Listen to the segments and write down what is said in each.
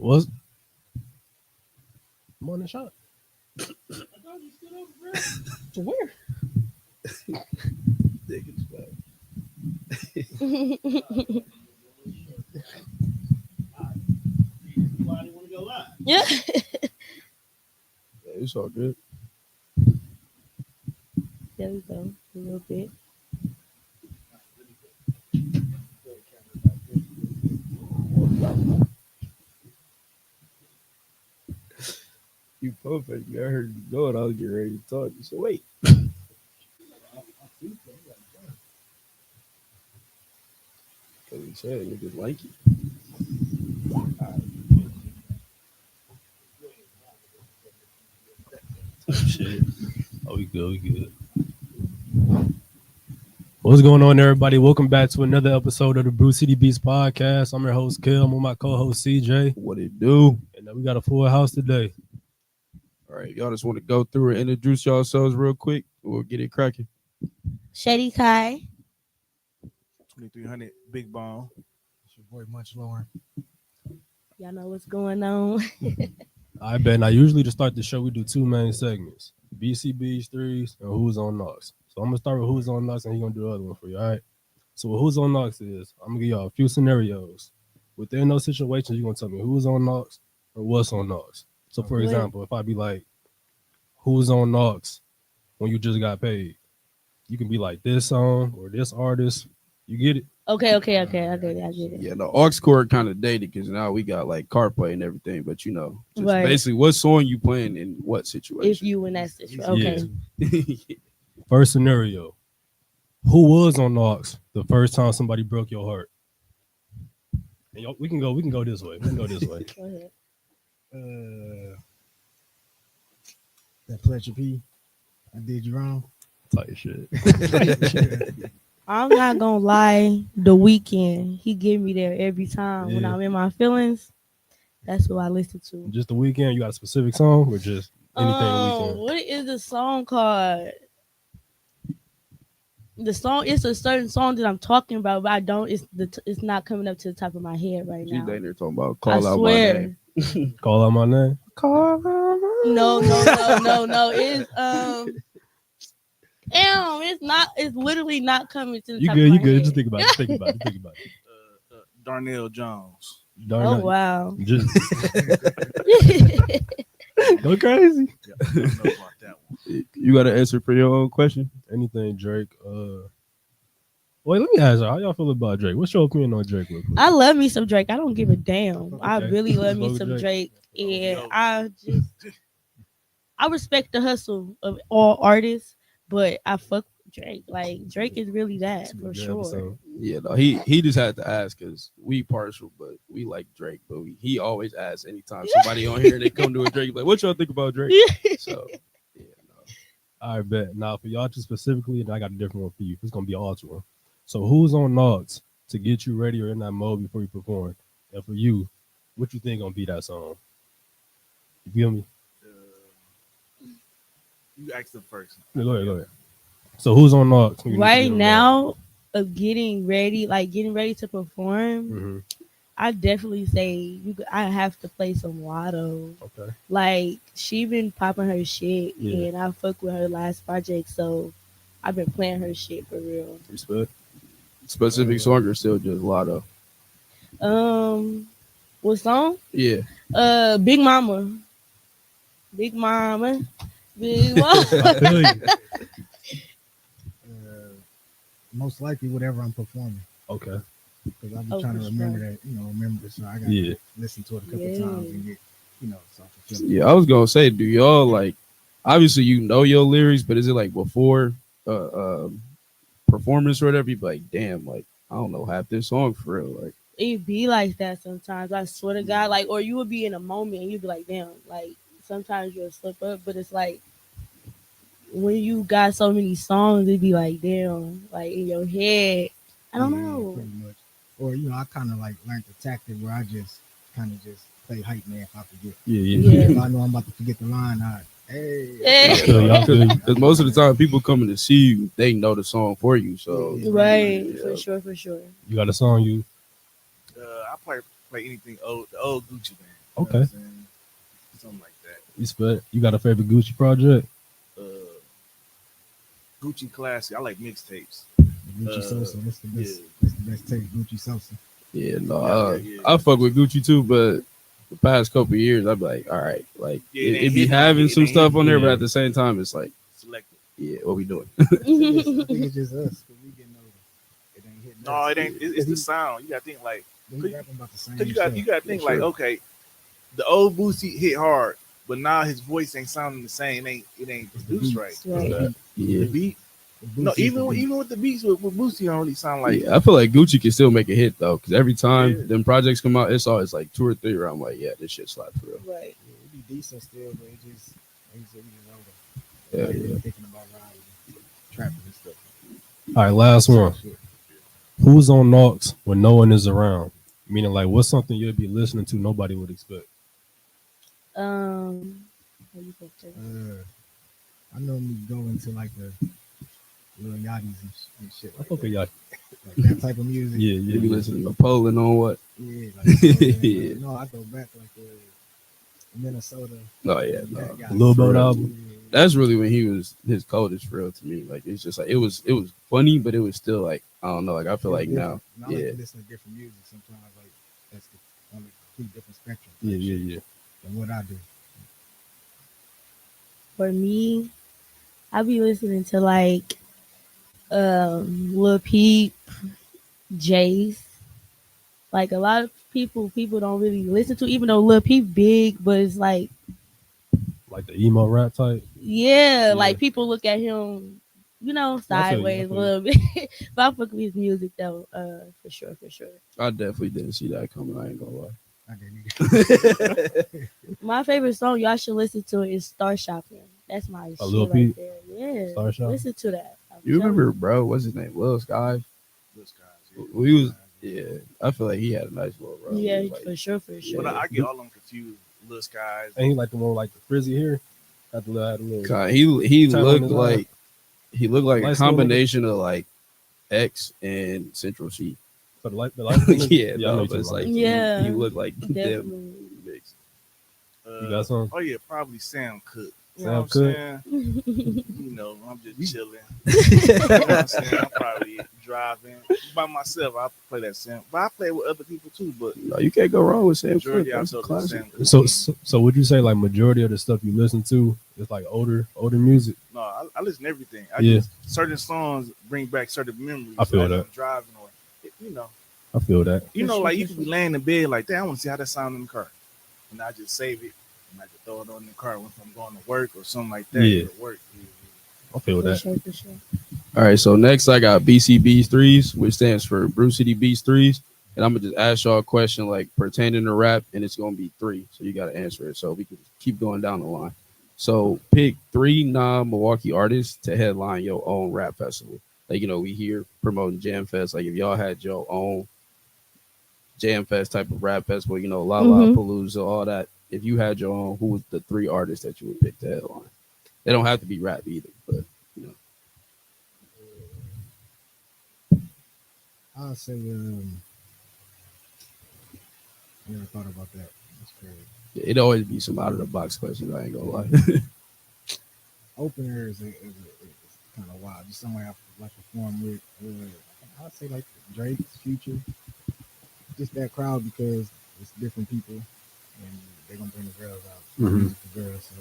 Was more than a shot. I thought you stood over, bro. To where? Niggas, man. Why do you want to go live? Yeah. Yeah, it's all good. There we go. A little bit. You perfect. I heard you going. I was getting ready to talk. You said, wait. Because he said niggas like you. Shit. Oh, we good. We good. What's going on, everybody? Welcome back to another episode of the Brew City Beats podcast. I'm your host, Kie. I'm with my co-host, CJ. What it do? And we got a full house today. All right, y'all just want to go through and introduce yourselves real quick. We'll get it cracking. Shady Kie. 2300 Big Ball. It's your boy Munch Lauren. Y'all know what's going on. I bet. Now, usually to start the show, we do two main segments. BCB Threes and Who's On Aux. So I'm going to start with Who's On Aux, and he's going to do the other one for you, all right? So what Who's On Aux is, I'm going to give y'all a few scenarios. Within those situations, you're going to tell me who's on Aux or what's on Aux. So, for example, if I be like, who's on Aux when you just got paid? You can be like this song or this artist. You get it? Okay. I get it. Yeah, the aux cord kind of dated because now we got like CarPlay and everything. But you know, just Right. basically what song you playing in what situation. If you in that situation. Okay. Yeah. First scenario. Who was on Aux the first time somebody broke your heart? And we can go this way. We can go this way. Go ahead. That Pleasure P. I did you wrong. Type shit. I'm not gonna lie, The Weeknd, he get me there every time when Yeah. I'm in my feelings. That's what I listen to. Just the Weeknd. You got a specific song or just anything Weeknd? What is the song called? The song, it's a certain song that I'm talking about, but I don't. It's not coming up to the top of my head right She's now. down there talking about I call out swear. my name. Call out my name. Call out my name. No. It's it's not. It's literally not coming to the You top good? of You my good? head. Just think about it. Think about it. Darnell Jones. Darn Oh it. wow. Just go crazy. Yeah, I don't know about that one. You got to answer for your own question. Anything Drake. Wait, let me ask you, how y'all feel about Drake? What's your opinion on Drake? Real quick? I love me some Drake. I don't give a damn. I Okay. really love me Love some Drake. Drake, and I respect the hustle of all artists, but I fuck with Drake. Like Drake is really that for Yeah, sure. so, Yeah, no, he just had to ask because we partial, but we like Drake. But he always asks anytime somebody on here they come to a Drake like, what y'all think about Drake? So yeah, no. I bet. Now for y'all two specifically, and I got a different one for you. It's gonna be an ultra one. So who's on Aux to get you ready or in that mode before you perform? And for you, what you think gonna be that song? You feel me? You asked them first. Yeah, go ahead. So who's on Aux? when you need to Right get on now, of getting ready to perform, Aux? I definitely say I have to play some Watto. Okay. Like she been popping her shit, Yeah. and I fuck with her last project, so I've been playing her shit for real. Respect. Specific song or still just Lotto? What song? Yeah. Big Mama. Big Mama. Big I Mama. feel you. Most likely whatever I'm performing. Okay. Because I've been Oh, trying to for remember sure. that, remember it. So I got Yeah. to listen to it a couple Yeah. times and get, something. Yeah, I was gonna say, do y'all like? Obviously, you know your lyrics, but is it like before performance or whatever? You be like, damn, like I don't know half this song for real. Like, It be like that sometimes. I swear to God, like, or you would be in a moment and you'd be like, damn, like sometimes you'll slip up, but it's like when you got so many songs, it'd be like, damn, like in your head. I don't know. Pretty much. Or, I kind of like learned the tactic where I just kind of just play hype man if I forget. Yeah. If I know I'm about to forget the line, hey. I feel you. I feel you. because most of the time, people coming to see you, they know the song for you. So Right, Yeah. for sure. You got a song you? I play anything old, the old Gucci man. know Okay. what I'm saying? Something like that. You spit. You got a favorite Gucci project? Uh, Gucci classic. I like mixtapes. Gucci Sosa. That's the best. Yeah. That's the best tape. Gucci Sosa. Yeah, no, Yeah. I fuck with Gucci too, but the past couple of years, I'd be like, all right, like Yeah, it be having some stuff on there, but Yeah. at the same time, it's like, Selected. yeah, what we doing? I think it's just us. 'Cause we getting older. It ain't hitting No, us. it ain't. It's the sound. You gotta think like. We rapping about the same. Cause you got to think For like, sure. okay, the old Boosie hit hard, but now his voice ain't sounding the same. It ain't produced right. Right. Yeah, The beat, no, even with the beats with Boosie don't really sound like. yeah, I feel like Gucci can still make a hit though, because every time Yeah. them projects come out, it's always like 2 or 3 where I'm like, yeah, this shit slaps for real. Right. It be decent still, but it just we just older. Yeah, Like, yeah. thinking about riding, trapping and stuff. All right, last one. Who's on Aux when no one is around? Meaning, like, what's something you'd be listening to nobody would expect? What you think, Jay? I normally go into like the little yachties and shit. Like, Okay, y'all. like that type of music. Yeah, You be yeah. listening to Poland on what? Yeah, like, Yeah. no, I go back like Minnesota. Oh yeah, that no. guy. Lil For Boat real. album. That's really when he was his coldest for real to me. Like it's just like it was funny, but it was still like I don't know. Like I feel like now, I like yeah. to listen to different music sometimes. Like that's on a complete different spectrum. Yeah, yeah, yeah. Than what I do. For me, I be listening to like Lil Peep, Jace. Like a lot of people don't really listen to, even though Lil Peep big, but it's like Like the emo rap type. yeah, like people look at him, you know, I feel you, sideways I a feel little bit. But I fuck with his music though, for sure. I definitely didn't see that coming. I ain't gonna lie. I didn't either. My favorite song y'all should listen to is Star Shopping. That's my shit Lil right Peep? there. Yeah, Star Shopping? listen to that. I'm You telling remember, bro? What's his name? Lil Sky. Those guys. We was yeah. I feel like he had a nice little run. Yeah, Like, for sure. But I get all them confused. Lil Skies. Ain't he like the one with like the frizzy hair? Had the little. God, he Tap on looked his like he looked like a Light skin nigga? combination of like X and Central C. For the light Yeah, I no, know but it's you like like. Yeah. he looked like them Definitely. mix. You got some? Oh yeah, probably Sam Cooke. You Sam know what Cooke? I'm saying? You know, I'm just chilling. You know what I'm saying? I'm probably driving by myself. I play that Sam, but I play with other people too. But No, you can't go wrong with Sam Cooke. majority I That's a feel the classic. Sam Cooke. So would you say like majority of the stuff you listen to is like older music? No, I listen to everything. I Yeah. just certain songs bring back certain memories. I feel like that. I'm driving or you know, I feel that. like you could be laying in bed like that. I want to see how that sound in the car, and I just save it and I just throw it on in the car if I'm going to work or something like that. Yeah. Or work. I feel For that. sure, for sure. All right, so next I got BCB Threes, which stands for Brew City Beats Threes. And I'm gonna just ask y'all a question like pertaining to rap, and it's gonna be 3. So you gotta answer it. So we can keep going down the line. So pick 3 non-Milwaukee artists to headline your own rap festival. Like, you know, we here promoting Jam Fest. Like if y'all had your own Jam Fest type of rap festival, you know, Lollapalooza, all that. If you had your own, who was the 3 artists that you would pick to headline? They don't have to be rap either, but you know. I'll say, I never thought about that. That's crazy. It'd always be some out of the box questions. I ain't gonna lie. Opener is kind of wild. Just somebody I like perform with. I'd say like Drake's Future. Just that crowd because it's different people and they're gonna bring the girls out. Mhm. Music for girls, so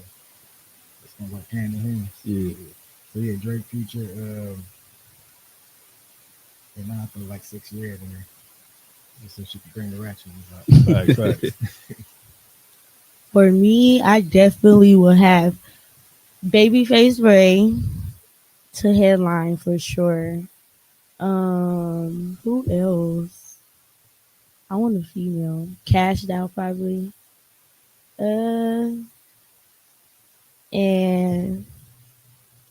it's gonna work hand in hand. Yeah. So yeah, Drake Future. And now I throw like 6 years in there. Just so she could bring the ratchet out. Facts. For me, I definitely will have Babyface Ray to headline for sure. Who else? I want a female. Cash Down probably. And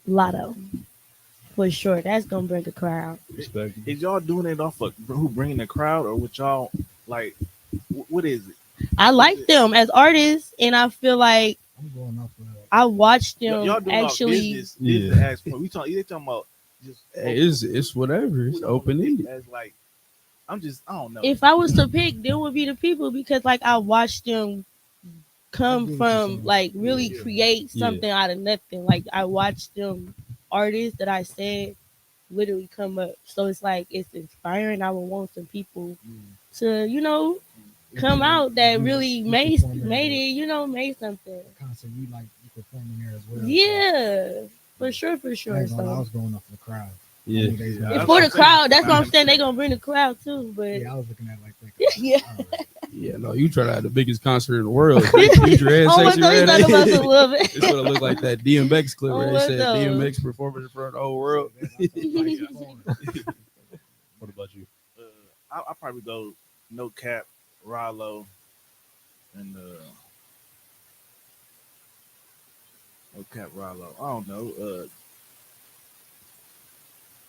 Lotto. For sure. That's gonna bring a crowd. Respect. Is y'all doing it off of who bringing the crowd or what y'all like? What is it? I like them as artists, and I feel like I'm going off of I watched them Y'all doing actually. business Yeah. as we talking. They talking about just Hey, it's whatever. It's open ended. as like I don't know. If I was to pick, them would be the people because like I watched them come I get what you're from saying. like really Yeah. create Yeah. something out of nothing. Like I watched them artists that I said literally come up. So it's like it's inspiring. I would want some people to, It's come like out that you- really you made perform at made a it, made something. concert. You performing there as well. So Yeah, for sure. I ain't gonna lie, I So was going off the crowd. Yeah. I knew they was gonna Yeah, it's I for the was saying, crowd. That's what I'm saying. They gonna bring the crowd too. But Yeah, I was looking at it like that. Yeah. Yeah, no, you try to have the biggest concert in the world. Future and oh my Sexy God, he's Red. talking about a little bit. It's gonna look like that DMX clip where Oh, they what said though? DMX performing in front of the whole world. What about you? I'll probably go No Cap, Rollo, and No Cap, Rollo. I don't know.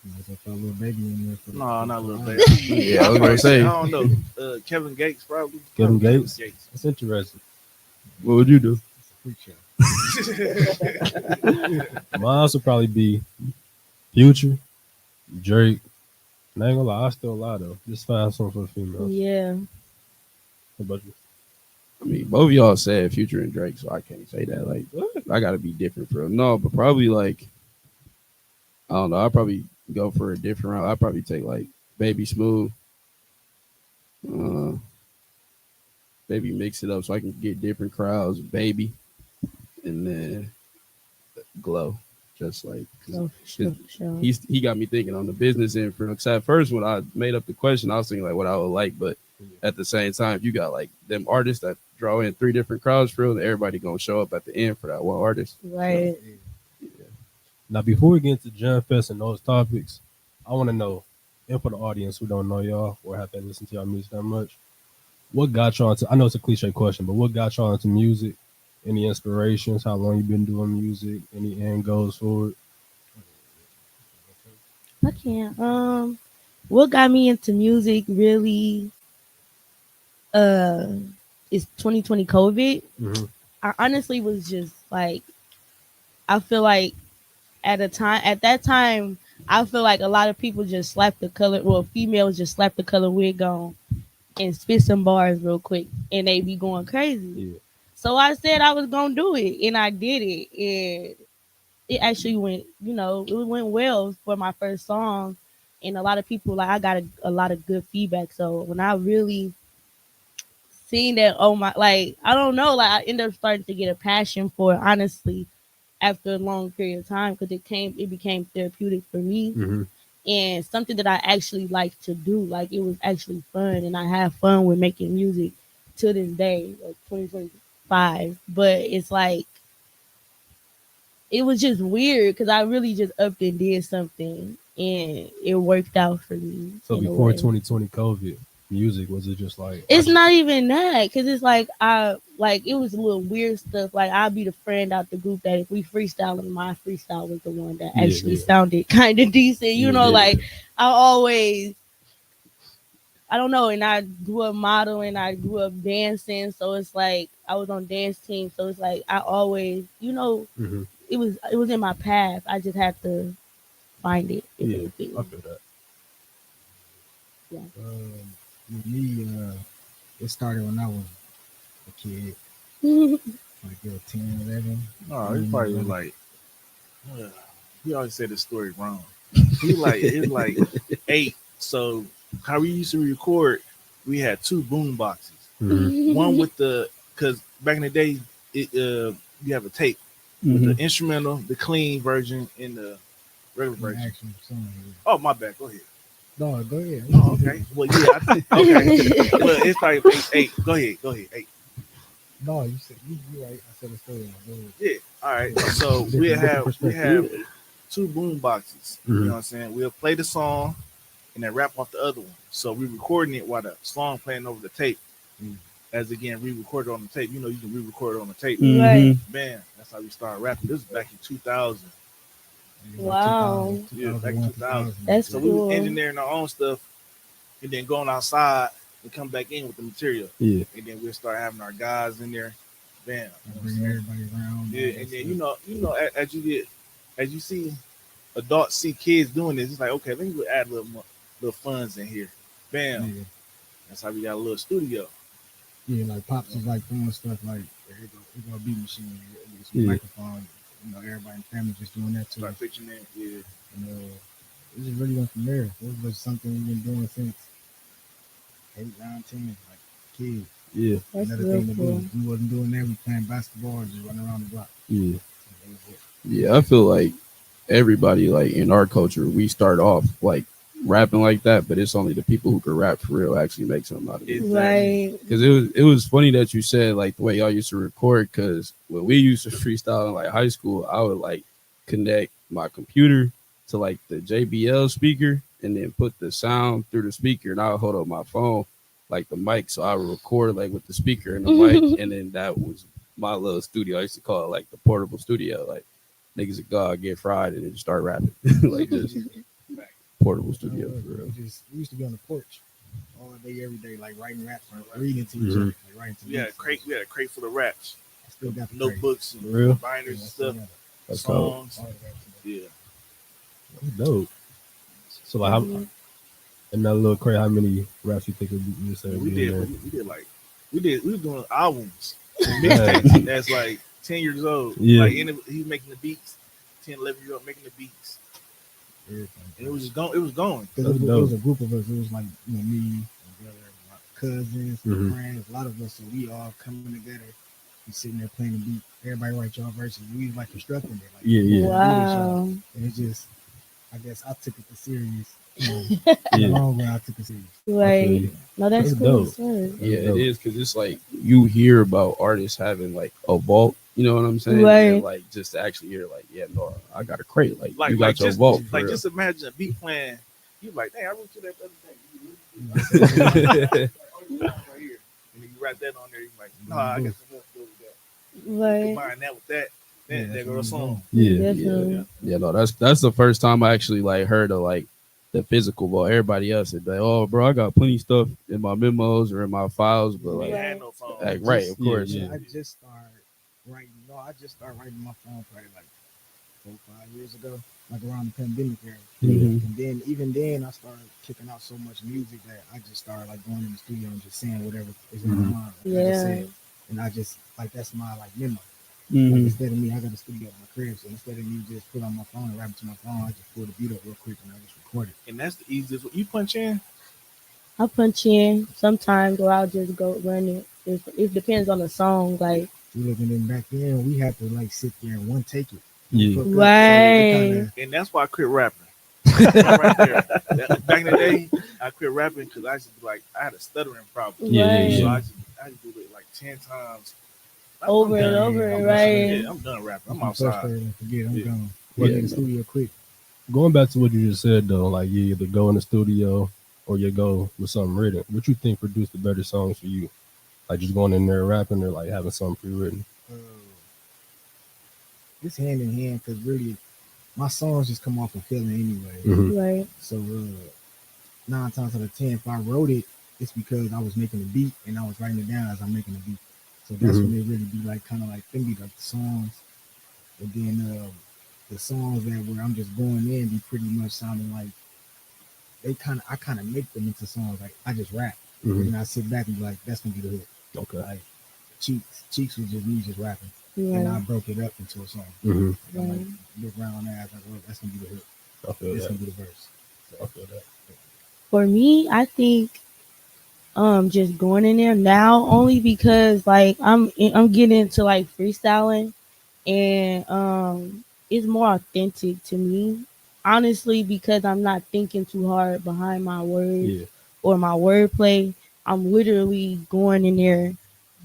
I throw a little baby in there. For No, not a little bit. Yeah, I was gonna say. I don't know. Kevin Gates probably. Kevin Probably Gates? That's interesting. What would you do? It's a freak show. Mine also probably be Future, Drake. And I ain't gonna lie, I still lie though. Just find something for the females. Yeah. What about you? I mean, both of y'all said Future and Drake, so I can't say that. Like, I gotta be different for them. No, but probably like, I don't know. I'll probably go for a different route. I'll probably take like Baby Smooth. Maybe mix it up so I can get different crowds. Baby, and then Glow. Just like, 'cause Oh, for sure. he got me thinking on the business end for because at first when I made up the question, I was thinking like what I would like, but at the same time, you got like them artists that draw in 3 different crowds for real, and everybody gonna show up at the end for that one artist. Right. Now, before we get into Jam Fest and those topics, I want to know, and for the audience who don't know y'all or haven't listened to y'all music that much, what got y'all into? I know it's a cliche question, but what got y'all into music? Any inspirations? How long you been doing music? Any end goals for it? I can't. What got me into music really is 2020 COVID. Mm-hmm. I honestly was just like, I feel like at that time, I feel like a lot of people just slapped the color, well, females just slapped the color wig on and spit some bars real quick and they be going crazy. Yeah. So I said I was gonna do it and I did it. And it actually went, it went well for my first song. And a lot of people, like, I got a lot of good feedback. So when I really seen that, oh my, like, I don't know, like, I ended up starting to get a passion for it, honestly, after a long period of time, because it became therapeutic for me. Mm-hmm. And something that I actually like to do. Like, it was actually fun, and I have fun with making music to this day, like 2025. But it's like, it was just weird because I really just upped and did something, and it worked out for me. So in a before way. 2020 COVID, music, was it just like? It's not even that, because it's like it was a little weird stuff. Like, I'd be the friend out the group that if we freestyling, my freestyle was the one that actually sounded kind of decent. Like, I don't know, and I grew up modeling, I grew up dancing, so it's like I was on dance team, so it's like I always, Mm-hmm. it was in my path. I just had to find it. Yeah, anything. I feel that. Yeah. With me, it started when I was a kid, like 10, 11. No, he probably was like, he always said the story wrong. It's like 8. So how we used to record, we had 2 boom boxes. Mm-hmm. One with because back in the day, you have a tape with the instrumental, the clean version, and the regular version. Actual song. Oh, my bad. Go ahead. No, go ahead. Oh, okay. Well, yeah. Okay. Well, it's probably 8. Go ahead. 8. No, you said you right. I said the story. Yeah. All right. So we have 2 boom boxes. Mm-hmm. You know what I'm saying? We'll play the song and then rap off the other one. So we recording it while the song playing over the tape. As again, re-recorded on the tape. You can re-record it on the tape. Right. Man, that's how we started rapping. This was back in 2000. Wow. Yeah, back in 2000. That's So we cool. was engineering our own stuff and then going outside and come back in with the material. Yeah. And then we'll start having our guys in there. Bam. Bring everybody around. Yeah, and then as you see adults see kids doing this, it's like, okay, let me go add a little funds in here. Bam. Yeah. That's how we got a little studio. Yeah, like Pops was like doing stuff like here go a beat machine, it's a Yeah. microphone. You know, everybody in the family just doing that too. Start pitching it. Yeah. And it just really went from there. It was something we've been doing since 8, 9, 10, like kids. Yeah. That's Another real thing to cool. do. We wasn't doing that. We playing basketball, just running around the block. Yeah. So that was it. Yeah, I feel like everybody like in our culture, we start off like rapping like that, but it's only the people who can rap for real actually make something out of it. Exactly. Right. Because it was funny that you said like the way y'all used to record. Because when we used to freestyle in like high school, I would like connect my computer to like the JBL speaker and then put the sound through the speaker, and I would hold up my phone like the mic, so I would record like with the speaker and the mic, and then that was my little studio. I used to call it like the portable studio. Like niggas would go out, get fried, and then just start rapping like just portable studio for real. We used to be on the porch all day, every day, like writing raps, reading to each Mhm. other, like writing to We had a beats. crate. We had a crate full of raps, I still got the crate. notebooks, For real? and binders and stuff, That's cool. songs. All the raps today. Yeah. That's dope. So like, how, in that little crate, how many raps you think you say would We be in did. there? We did like we were doing albums, Man. mixtapes. That's like 10 years old. Yeah. Like he's making the beats. 10, 11 year old making the beats. Everything. And it was just going. It was going. Because That's it dope. was a group of us. It was like me, my brother, my cousins, my Mhm. friends, a lot of us. So we all coming together and sitting there playing the beat. Everybody write y'all verses. We was like constructing it. Like, Yeah, yeah. Wow. And it just, I guess I took it serious. You know, in Yeah. the long run, I took it serious. Right. No, that's That's cool. dope. Sir. Yeah, dope. it is because it's like you hear about artists having like a vault. You know what I'm saying? Right. And like just to actually hear like, yeah, no, I got a crate. Like, Like you got like your just vault. For like real. just imagine a beat playing. You like, hey, I wrote you that the other day. Oh, you got it right here. And then you write that on there. You like, no, I got some more to do with that. Right. Combine that with that. Then Yeah, there go the that's song. Yeah. Definitely. Yeah, no, that's the first time I actually like heard of like the physical vault. Everybody else would be like, oh, bro, I got plenty of stuff in my memos or in my files, but We like, ain't had no phone. like right, of Yeah, course. yeah. I just started writing. No, I just started writing my phone probably like 4 or 5 years ago, like around the pandemic era. Yeah. And then even then, I started kicking out so much music that I just started like going in the studio and just saying whatever is in my mind. Like I just Yeah. said. And I just like that's my like memo. Mm-hmm. Like, instead of me, I got a studio at my crib. So instead of me just put on my phone and rap to my phone, I just pull the beat up real quick and I just record it. And that's the easiest. You punch in. I punch in sometimes, or I'll just go run it. It depends on the song. Like, You looking in back then, we had to like sit there and one take it. Yeah. Fuck up. Right. And that's why I quit rapping. Right there. Back in the day, I quit rapping because I used to be like, I had a stuttering problem. Yeah, Right. So yeah. I just do it like 10 times. Over I'm and done. over, I'm right? done. I'm done rapping. I'm I'm outside. frustrated and forget I'm Yeah. gone. Yeah. Get in the studio quick. Going back to what you just said though, like you either go in the studio or you go with something written. What you think produced the better songs for you? Like just going in there rapping or like having something pre-written? It's hand in hand because really, my songs just come off a feeling anyway. Mhm. Right. So 9 times out of 10, if I wrote it, it's because I was making a beat and I was writing it down as I'm making a beat. So that's when they really be like kind of like them be like the songs, and then the songs that where I'm just going in be pretty much sounding like I kind of make them into songs. Like I just rap, Mhm. and I sit back and be like, that's gonna be the hook. Okay. Like cheeks was just me just rapping, and I Right. broke it up into a song. Mhm. I'm like Right. look around on that, I was like, well, that's gonna be the hook. I feel That's that. gonna be the verse. I feel that. For me, I think just going in there now only because like I'm getting into like freestyling, and it's more authentic to me. Honestly, because I'm not thinking too hard behind my words Yeah. or my wordplay. I'm literally going in there,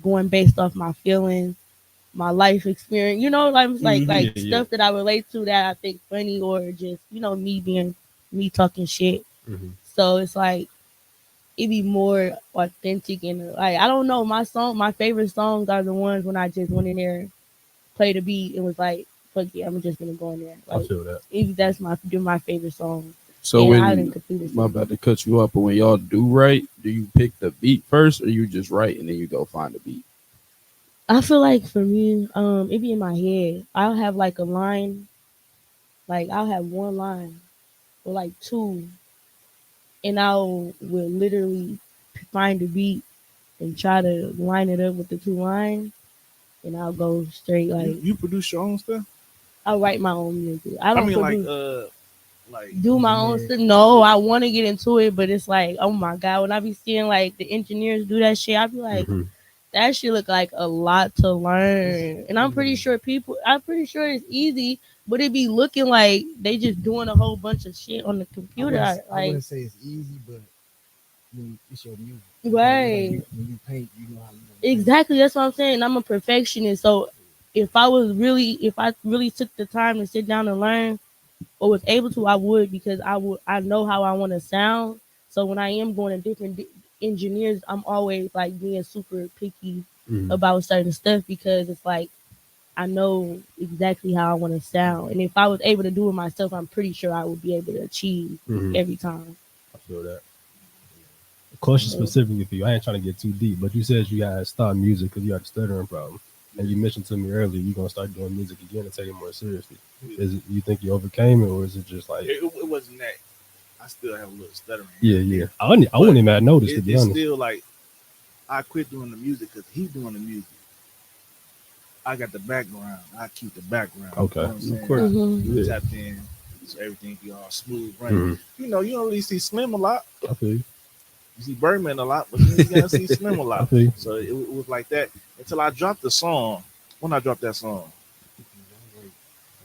going based off my feelings, my life experience. You know, like Yeah, stuff that I relate to that I think funny, or just me being me talking shit. Mhm. So it's like it be more authentic, and like I don't know, my favorite songs are the ones when I just went in there, played a beat, and was like, fuck yeah, I'm just gonna go in there. I Like feel that. that's my favorite song. So And I didn't when complete it. I'm about to cut you up, but when y'all do write, do you pick the beat first, or you just write and then you go find the beat? I feel like for me, it be in my head. I'll have like a line, like I'll have one line or like two, and will literally find a beat and try to line it up with the two lines, and I'll go straight You produce your own stuff? I'll write my own music. I I don't mean, produce, like do my own engineer. stuff. No, I want to get into it, but it's like, oh my god, when I be seeing like the engineers do that shit, I be like, Mm-hmm. that shit look like a lot to learn. And I'm pretty sure it's easy, but it be looking like they just doing a whole bunch of shit on the computer. I Like, wouldn't say it's easy, but it's your music. right. When you paint, you know how you gonna paint. Exactly, that's what I'm saying. I'm a perfectionist, so if I really took the time to sit down and learn, or was able to, I would, because I know how I want to sound. So when I am going to different engineers, I'm always like being super picky Mm-hmm. about certain stuff, because it's like I know exactly how I want to sound, and if I was able to do it myself, I'm pretty sure I would be able to achieve Mm-hmm. every time. I feel that. Question specifically for you. I ain't trying to get too deep, but you said you guys stopped music because you had a stuttering problem, and you mentioned to me earlier you're gonna start doing music again and take it more seriously. Is it, you think you overcame it, or is it just like it wasn't that. I still have a little stuttering. yeah? I wouldn't even have noticed, to be It's honest. still like I quit doing the music because he's doing the music. I got the background. I keep the background. Okay. You know what I'm saying? Of course. Mhm. You tapped in, so everything be all smooth running. You know, you don't really see Slim a lot. I feel you. You see Birdman a lot, but you gotta see Slim a I lot. feel you. So it was like that until I dropped the song. When I dropped that song,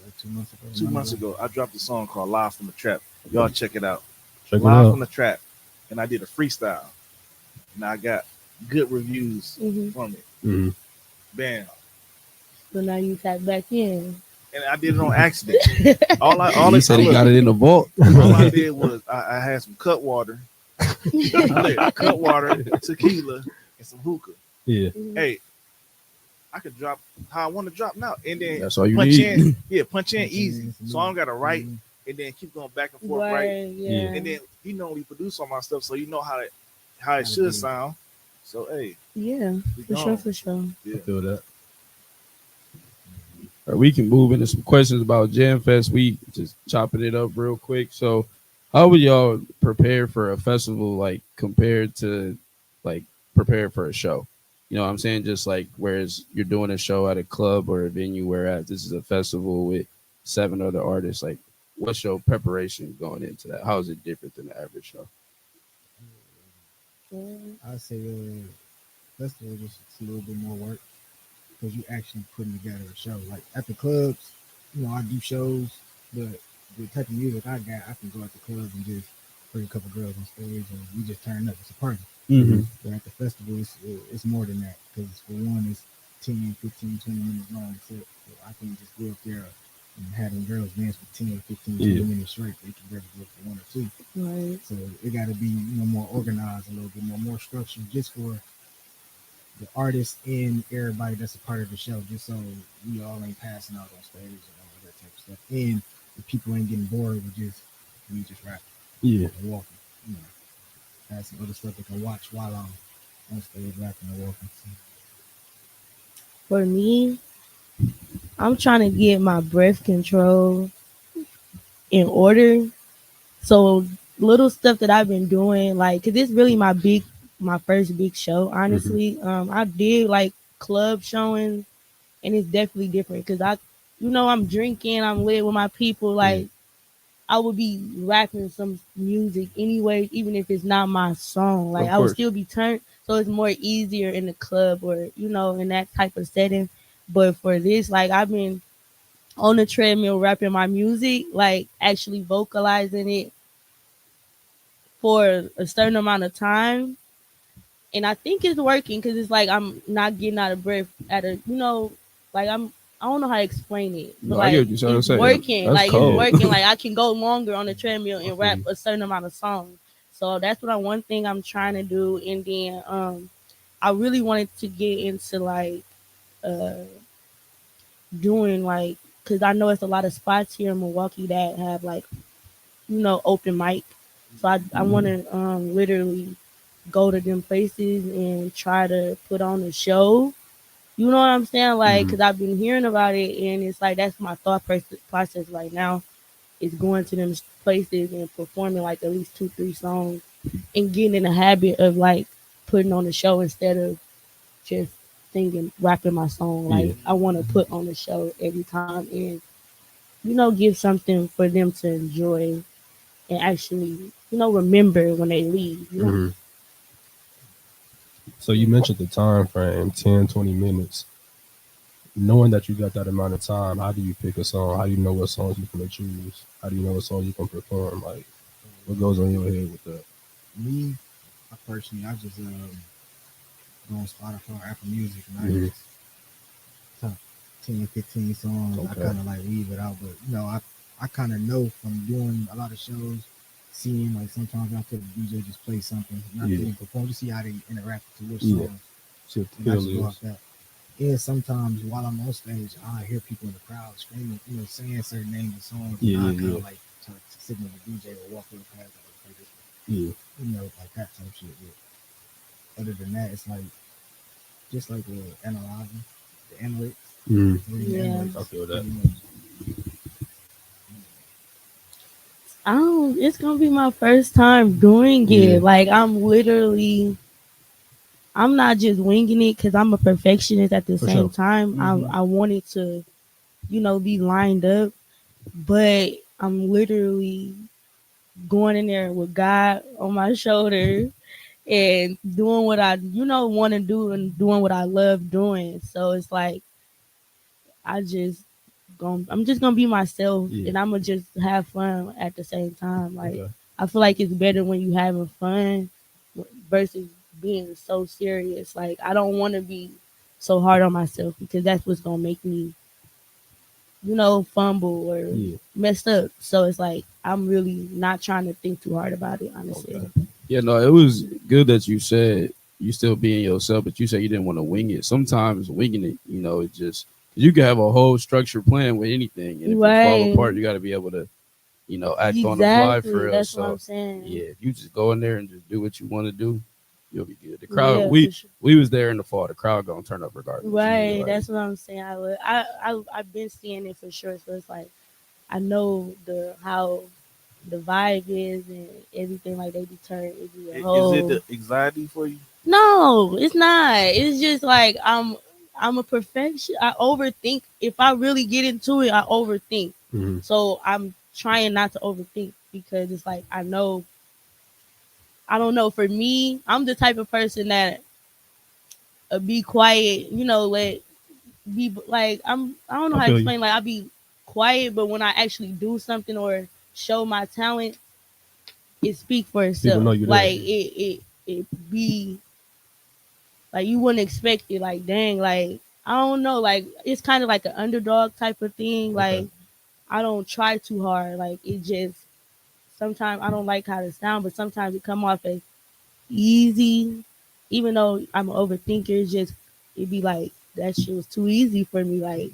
Like 2 months ago. 2 months ago, I dropped a song called "Live from the Trap." Y'all check it out. Check it Live out. from the Trap, and I did a freestyle, and I got good reviews Mhm. from it. Mm-hmm. Bam, So now you tap back in. and I did it on accident. all He I said he got it in the vault. all I did was I had some cut water, cut water, tequila, and some hookah. Yeah. Hey, I could drop how I want to drop now, and then That's all you punch need. in. Yeah, punch in Punch in, easy. some So I don't got to write, Mhm. and then keep going back and forth, right? Right, yeah. And then you normally produce all my stuff, so you know how it How to should do it. sound. So hey, Yeah, we for gone. sure, for sure. Yeah. I feel that. Or we can move into some questions about Jam Fest. We just chopping it up real quick. So, how would y'all prepare for a festival, like compared to like prepare for a show? You know what I'm saying? Just like whereas you're doing a show at a club or a venue, whereas this is a festival with 7 other artists. Like, what's your preparation going into that? How is it different than the average show? I'd say festival just a little bit more work because you actually putting together a show. Like at the clubs, I do shows, but the type of music I got, I can go at the club and just bring a couple girls on stage and we just turn up. It's a party. Mm-hmm. But at the festival, it's more than that because for one, it's 10, 15, 20 minutes long. So I can just go up there and have them girls dance for 10, 15, 20 minutes straight. They can barely go for 1 or 2. Right. So it got to be more organized a little bit, more structured just for the artists and everybody that's a part of the show, just so we all ain't passing out on stage and all that type of stuff. And the people ain't getting bored with me just rapping. Yeah. And walking. Have some other stuff they can watch while I'm on stage rapping and walking. So. For me, I'm trying to get my breath control in order. So little stuff that I've been doing, like, cause it's really my first big show. Honestly, I did like club showings, and it's definitely different because I'm drinking, I'm lit with my people. Like, I would be rapping some music anyway, even if it's not my song. Like, Of I would course. still be turned, so it's more easier in the club or in that type of setting. But for this, like, I've been on the treadmill rapping my music, like actually vocalizing it for a certain amount of time, and I think it's working because it's like I'm not getting out of breath like I don't know how to explain it, but No, I get like what you're trying to it's say. working. That's Like cold. it's working. Like I can go longer on the treadmill and rap Okay. a certain amount of songs. So that's one thing I'm trying to do, and then I really wanted to get into like uh doing like because I know it's a lot of spots here in Milwaukee that have like open mic. So I want to literally go to them places and try to put on a show. You know what I'm saying? Like, because I've been hearing about it, and it's like that's my thought process right now is going to them places and performing like at least 2, 3 songs and getting in the habit of like putting on a show instead of just singing, rapping my song. Like I want to put on a show every time and give something for them to enjoy and actually remember when they leave. Mhm. So you mentioned the time frame, 10, 20 minutes. Knowing that you got that amount of time, how do you pick a song? How do you know what songs you can choose? How do you know what songs you can perform? Like, what goes on your head with that? Me, I personally, I just go on Spotify, Apple Music, and I Mhm. just top 10, 15 songs. I Okay. kind of like leave it out, but I kind of know from doing a lot of shows, seeing like sometimes after the DJ just play something, not Yeah. even perform, just see how they interact to which Yeah. song, See what the and I just feel go is. off that. And sometimes while I'm on stage, I hear people in the crowd screaming, saying certain names of songs, Yeah, and I yeah, kind yeah. of like to signal the DJ or walk over past, like, play this Yeah. one, like that type shit. But other than that, it's like just like analyzing the analytics, Mhm. reading the Yeah. I analytics, feel that. pretty much. I don't. It's gonna be my first time doing Yeah. it. Like I'm not just winging it because I'm a perfectionist. At the For same sure. time, Mhm. I want it to, be lined up. But I'm literally going in there with God on my shoulder and doing what I, want to do and doing what I love doing. So it's like I just I'm just gonna be myself Yeah. and I'm gonna just have fun at the same time. Like Okay. I feel like it's better when you having fun versus being so serious. Like I don't want to be so hard on myself because that's what's gonna make me, fumble or Yeah. messed up. So it's like I'm really not trying to think too hard about it, honestly. Okay. Yeah, no, it was good that you said you still being yourself, but you said you didn't want to wing it. Sometimes winging it, it just you can have a whole structured plan with anything, and if it fall Right. apart, you got to be able to, act on the fly for Exactly. real. That's what So I'm saying. yeah, if you just go in there and just do what you want to do, you'll be good. The crowd, Yeah, for sure. we was there in the fall. The crowd gonna turn up regardless. Right. Like, That's what I'm saying. I've been seeing it for sure. So it's like I know the how the vibe is and everything. Like they be turned. It be a Is it whole. the anxiety for you? No, it's not. It's just like I'm a perfection. I overthink. If I really get into it, I overthink. Mhm. So I'm trying not to overthink because it's like I know. I don't know. For me, I'm the type of person that be quiet. Let be like I don't know I how to feel you. explain. Like I be quiet, but when I actually do something or show my talent, it speak for People know itself. you there. Like it be like you wouldn't expect it. Like dang, like I don't know. Like it's kind of like an underdog type of thing. Okay. Like I don't try too hard. Like it just sometimes I don't like how it sound, but sometimes it come off as easy. Even though I'm an overthinker, it's just it be like that shit was too easy for me. Like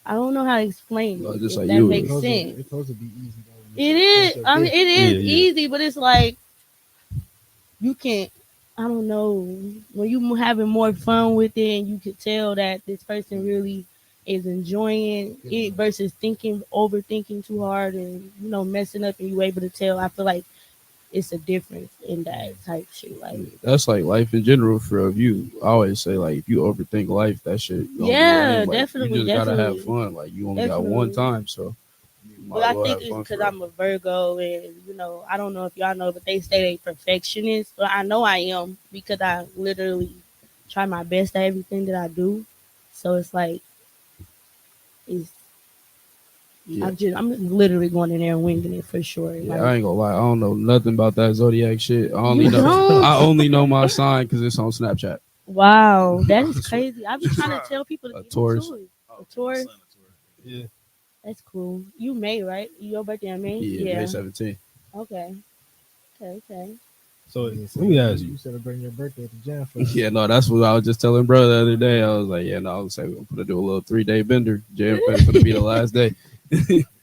I don't know how to explain it. just If like that you It's makes was. supposed to, sense. it's supposed to be easy though. When It it's is. your I mean, gift. it Yeah. is Yeah. easy, but it's like you can't. I don't know when you having more fun with it, and you could tell that this person really is enjoying it versus thinking, overthinking too hard, and messing up, and you able to tell. I feel like it's a difference in that type shit. Like, Yeah, that's like life in general for of you. I always say like if you overthink life, that shit gonna be yeah, lame. Like you definitely, just gotta have definitely, fun. Like you only got one definitely. time, so you But might as I well think have it's fun because for real. I'm a Virgo, and I don't know if y'all know, but they say they perfectionist. But I know I am because I literally try my best at everything that I do. So it's like it's Yeah. I'm literally going in there and winging it for sure. Yeah, Like I ain't gonna lie. I don't know nothing about that zodiac shit. you don't. I only know my sign because it's on Snapchat. Wow, that I is swear. crazy. I be What's your trying to sign? tell people to A get Taurus. into it. Oh, A okay, my tour, son a tour. Yeah. that's cool. You May, right? Your birthday in May? Yeah, May Yeah. 17th. Okay. Okay. Okay. So Yeah, so let me ask you you. celebrating your birthday at the gym for us. Yeah, no, that's what I was just telling brother the other day. I was like, yeah, no, I was saying we're gonna do a little 3 day bender. Jam for to be the last day.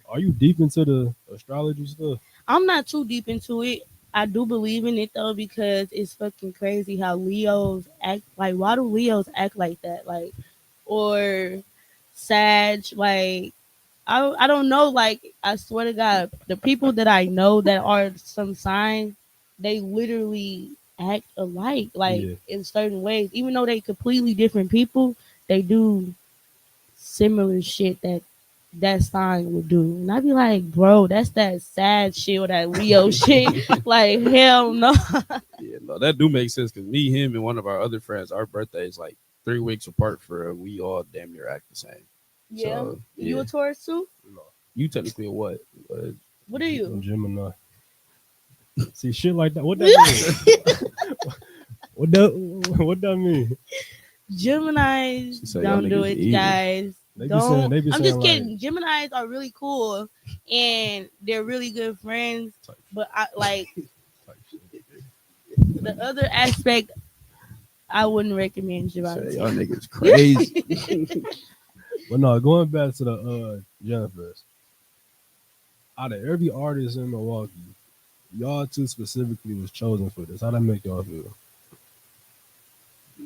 Are you deep into the astrology stuff? I'm not too deep into it. I do believe in it though because it's fucking crazy how Leos act. Like, why do Leos act like that? Like, or Sag. Like, I don't know. Like, I swear to God, the people that I know that are some sign, they literally act alike, like Yeah. in certain ways. Even though they completely different people, they do similar shit that sign would do. And I'd be like, bro, that's that sad shit or that Leo shit. Like, hell no. Yeah, no, that do make sense because me, him, and one of our other friends, our birthday is like 3 weeks apart for we all damn near act the same. Yeah. So, You yeah. a Taurus too? No. You technically a what? What are you? Gemini. See shit like that. What that mean? what that mean? Geminis She said y'all don't do niggas it, evil. guys. They be Don't. saying they be I'm saying just like kidding. Geminis are really cool and they're really good friends. type, But I like type shit. the other aspect. I wouldn't recommend Say, Geminis. y'all niggas crazy. But no, going back to the Jennifer's. Out of every artist in Milwaukee, y'all two specifically was chosen for this. How that make y'all feel?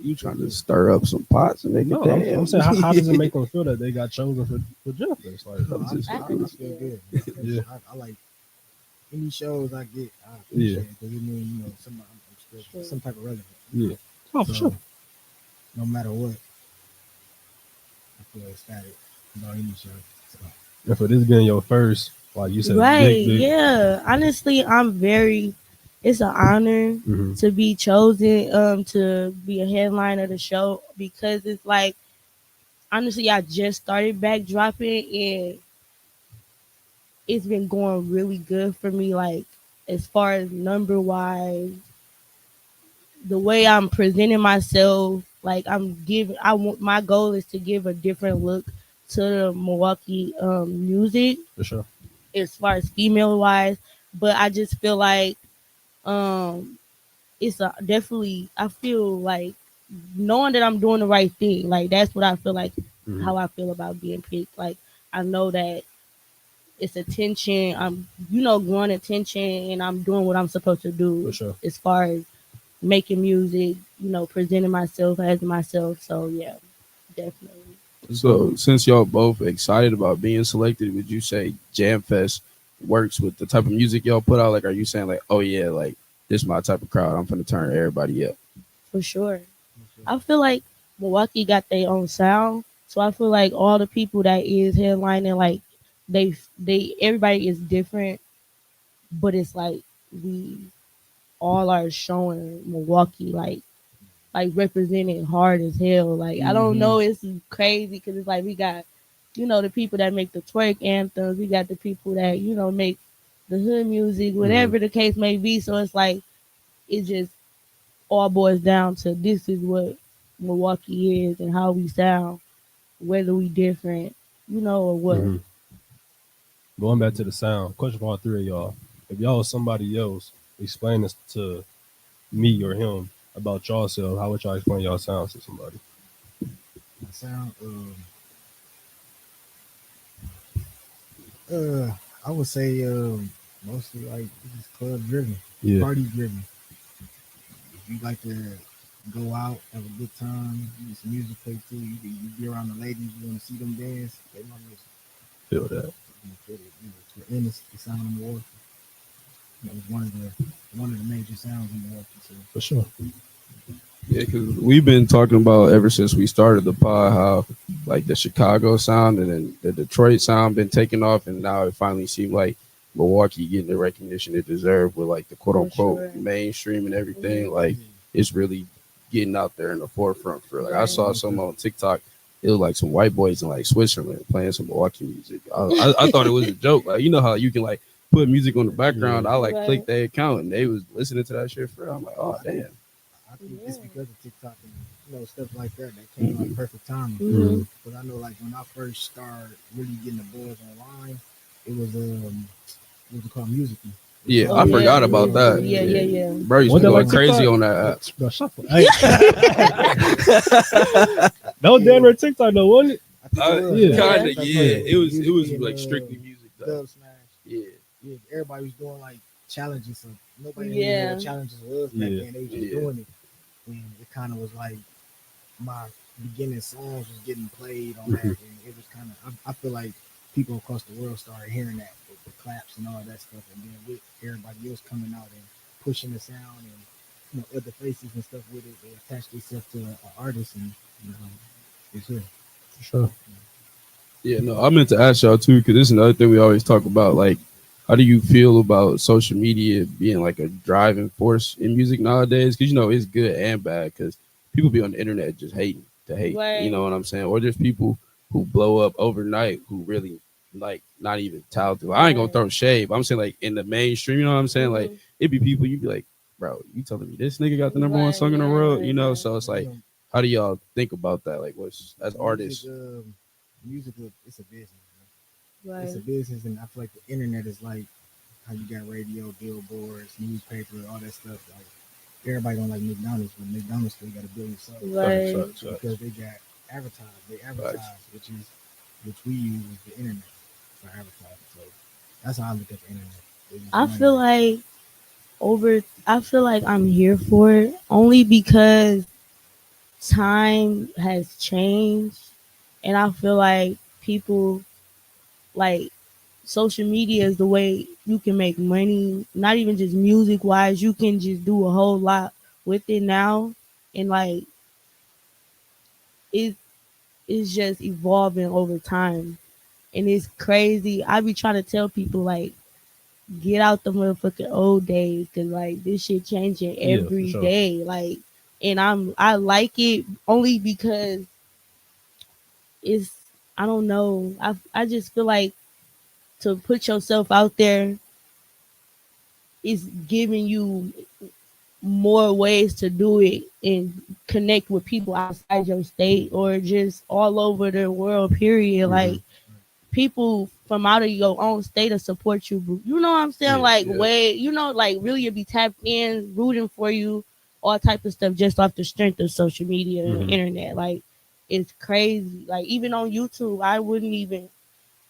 You trying to stir up some pots and make No, it I'm, damn. I'm saying how does it make them feel that they got chosen for Jennifer's? Like, No, I, just- I, I feel good. Yeah. I like any shows I get. I Yeah. appreciate it because it means I'm still some type of relevance. yeah. Oh, for So, sure. no matter what, I feel ecstatic about any show. So, And for this being your first, like you said, Right, big. yeah. Honestly, it's an honor Mhm. to be chosen to be a headliner of the show because it's like honestly I just started back dropping and it's been going really good for me, like as far as number wise, the way I'm presenting myself, like my goal is to give a different look to the Milwaukee music For sure. as far as female wise. But I just feel like um it's a definitely I feel like knowing that I'm doing the right thing, like that's what I feel like Mhm. how I feel about being picked. Like I know that it's attention, I'm growing attention and I'm doing what I'm supposed to do For sure. as far as making music, presenting myself as myself. So yeah, definitely. So, since y'all both excited about being selected, would you say Jam Fest works with the type of music y'all put out? Like, are you saying like, oh yeah, like this is my type of crowd, I'm gonna turn everybody up? For sure. I feel like Milwaukee got their own sound. So I feel like all the people that is headlining, like they everybody is different, but it's like we all are showing Milwaukee like representing hard as hell. Like I don't know, it's crazy because it's like we got the people that make the twerk anthems, we got the people that make the hood music, whatever the case may be. So it's like it just all boils down to this is what Milwaukee is and how we sound, whether we different, or what. Mhm. Going back to the sound, question for all three of y'all. If y'all was somebody else, explain this to me or him about y'all self, how would y'all explain y'all sounds to somebody? my sound, I would say mostly like this is club driven, Yeah. party driven. If you like to go out, have a good time, you get some music play too. You be around the ladies, you want to see them dance. They want to Feel that. feel it. It's the endless the sound of Milwaukee. It's one of the major sounds in Milwaukee. So. For sure. Yeah, because we've been talking about ever since we started the pod how like the Chicago sound and then the Detroit sound been taking off, and now it finally seemed like Milwaukee getting the recognition it deserved with like the quote unquote sure. mainstream and everything. Like it's really getting out there in the forefront for like I saw some on TikTok. It was like some white boys in like Switzerland playing some Milwaukee music. I thought it was a joke. Like you know how you can like put music on the background. I like clicked their account and they was listening to that shit for. I'm like, oh damn. I think it's because of TikTok and stuff like that came out perfect timing. Mhm. But I know like when I first started really getting the buzz online, it was what was it called, Musical. Yeah, Oh, I yeah. forgot about that. Yeah. Bro, used What to that go like crazy TikTok? on that app. Bro, shut up. Hey. That was damn near TikTok though, wasn't it? I think it was. Yeah. Kinda, yeah. It was like strictly music though. Dub Smash. Yeah. Yeah, everybody was doing like challenges. So nobody Yeah. knew what challenges was back Yeah. then. They was just Yeah. doing it. And it kind of was like my beginning songs was getting played on that. And it was kind of, I feel like people across the world started hearing that with the claps and all that stuff. And then with everybody else coming out and pushing the sound and other faces and stuff with it. They attach themselves to an artist, and it's here. For sure. Yeah, no, I meant to ask y'all too, because this is another thing we always talk about. Like, how do you feel about social media being like a driving force in music nowadays? Because it's good and bad. Because people be on the internet just hating to hate. Right. You know what I'm saying? Or there's people who blow up overnight who really like not even talented. I ain't gonna throw shade, but I'm saying like in the mainstream. You know what I'm saying? Like it'd be people you'd be like, bro, you telling me this nigga got the number one song in the world? So it's like, how do y'all think about that? Like, what's as artists? Music, it's a business. Right. It's a business, and I feel like the internet is like how you got radio, billboards, newspaper, all that stuff. Like everybody don't like McDonald's, but McDonald's still got a billion subs. Right. Because they got advertised. They advertise, which we use the internet for advertising. So that's how I look at the internet. I feel like I'm here for it only because time has changed, and I feel like people like social media is the way you can make money, not even just music wise. You can just do a whole lot with it now, and like it's just evolving over time, and it's crazy. I be trying to tell people like get out the motherfucking old days, because like this shit changing every day. Like, and I like it only because it's, I don't know, I just feel like to put yourself out there is giving you more ways to do it and connect with people outside your state or just all over the world, period. Like people from out of your own state to support you. You know what I'm saying? Way, like really you'll be tapped in, rooting for you, all type of stuff just off the strength of social media and internet. Like it's crazy. Like even on YouTube, I wouldn't even,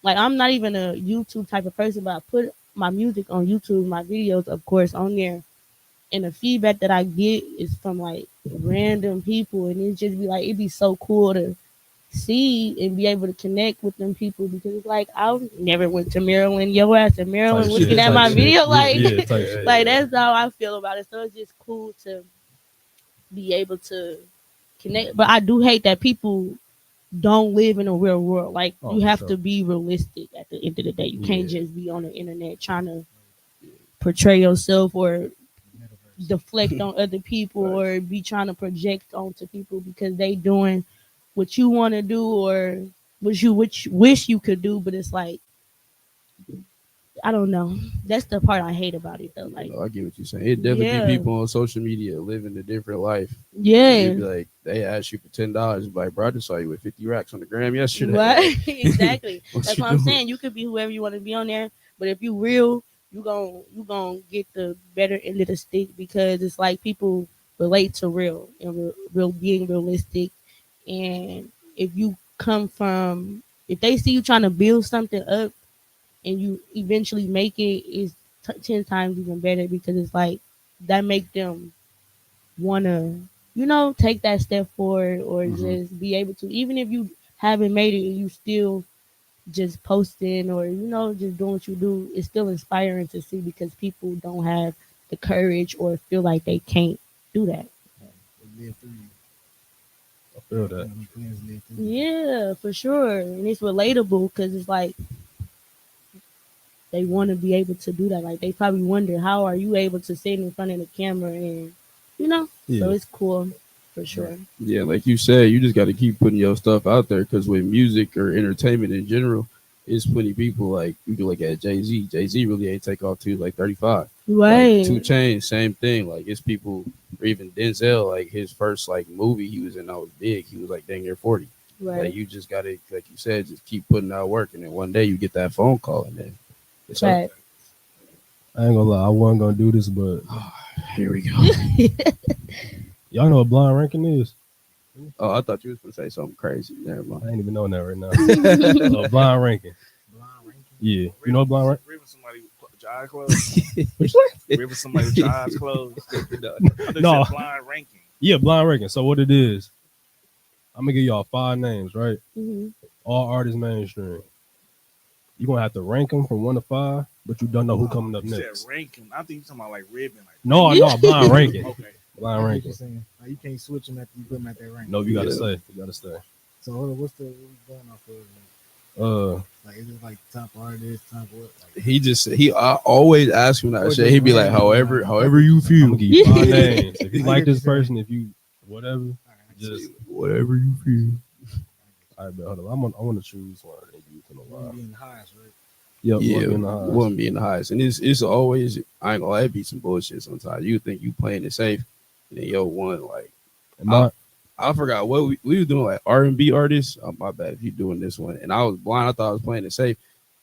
like I'm not even a YouTube type of person, but I put my music on YouTube, my videos of course on there. And the feedback that I get is from like random people, and it just be like it'd be so cool to see and be able to connect with them people, because it's like I never went to Maryland, your ass in Maryland looking at my video, like like that's how I feel about it. So it's just cool to be able to connect. But I do hate that people don't live in a real world. Like you have to be realistic at the end of the day. You can't just be on the internet trying to portray yourself or deflect on other people or be trying to project onto people because they doing what you want to do or what you wish you could do. But it's like, I don't know. That's the part I hate about it though. Like, I get what you're saying. It definitely be people on social media living a different life. Yeah. Be like, they ask you for $10. Like, bro, I just saw you with 50 racks on the gram yesterday. Right. Exactly. That's what I'm saying. You could be whoever you want to be on there, but if you real, you gon' get the better end of the stick, because it's like people relate to real and real being realistic. And if you come from, if they see you trying to build something up and you eventually make it, is 10 times even better, because it's like that make them want to, take that step forward or just be able to, even if you haven't made it and you still just posting or, just doing what you do, it's still inspiring to see, because people don't have the courage or feel like they can't do that. I feel that. Yeah, for sure. And it's relatable because it's like they want to be able to do that. Like they probably wonder, how are you able to sit in front of the camera and, So it's cool for sure. Yeah, like you said, you just got to keep putting your stuff out there, because with music or entertainment in general, it's plenty people like you can look at Jay-Z. Jay-Z really ain't take off till like 35. Right. Like 2 Chainz, same thing. Like it's people, or even Denzel, like his first like movie he was in that was big. He was like dang near 40. Right. Like you just gotta, like you said, just keep putting out work, and then one day you get that phone call, and then it's right. I ain't gonna lie, I wasn't gonna do this, but here we go. Y'all know what blind ranking is? Oh, I thought you was gonna say something crazy. Never mind. I ain't even knowing that right now. Blind ranking. Yeah, you know blind ranking? Ripping somebody with your eyes closed. Ripping somebody with your eyes closed. No, blind ranking. Yeah, blind ranking. So what it is, I'm gonna give y'all 5 names, right? Mm-hmm. All artists mainstream. You're gonna have to rank them from 1 to 5, but you don't know who coming up next. Said rank them. I think you're talking about like ribbon. Like no, blind ranking. Okay. Blind I get what ranking. you're saying. Like, you can't switch them after you put them at that rank. No, you gotta Yeah. stay. You gotta stay. So hold on, what's we going off of? Like, is it like top artist, top what? Like, I always ask him that Or shit. just He'd be like, random, however you I'm feel. gonna give you 5 Yeah. names. If you I like get this what you're person, if you whatever, all right, just Whatever you feel. all right. But hold on, I want to choose one that you can you allow. want to be in the highest, right? Yep, Yeah, one in the highest. wouldn't be in the highest. And it's always, I ain't gonna lie, it be some bullshit sometimes. You think you playing it safe, and then yo one like Am I- I forgot what we was doing, like R&B artists. Oh, my bad if you doing this one. And I was blind. I thought I was playing it safe.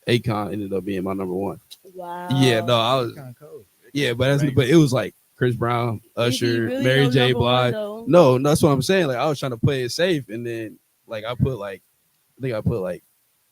Akon ended up being my number one. Wow. Yeah, no, I was. Kind of cold. Yeah, but it was like Chris Brown, Is he Usher, really Mary your J. number one, Blige. though? No, that's what I'm saying. Like I was trying to play it safe, and then like I think I put like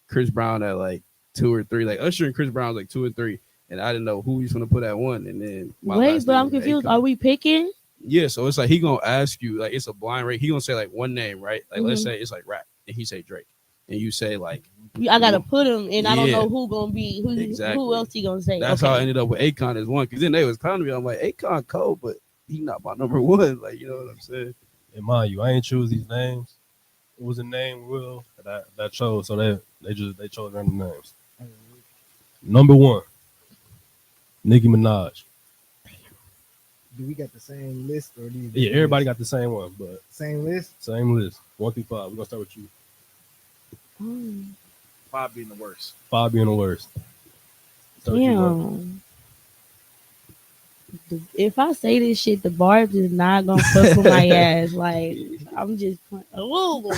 Chris Brown at like 2 or 3. Like Usher and Chris Brown was like 2 and 3, and I didn't know who he's gonna put at 1. And then my Wait, last but name I'm was confused. Akon. Are we picking? Yeah, so it's like he gonna ask you, like it's a blind rate. He gonna say like one name, right? Like let's say it's like rap, and he say Drake, and you say like I gotta put him, and I don't Yeah. know who gonna be who. Exactly. Who else he gonna say? that's how I ended up with Akon as 1. Because then they was clowning me. I'm like Akon cold, but he not my number 1. Like you know what I'm saying? And mind you, I ain't choose these names. It was a name wheel that chose, so they chose random names. Number 1, Nicki Minaj. Do we got the same list or these? Yeah, everybody got the same one, but same list. same list. 1 through 5. We're gonna start with you. Oh, 5 being the worst. 5 being the worst. Start with you, Mark. damn. If I say this shit, the Barbs is not gonna fuck with my ass. Like I'm just playing. Whoa.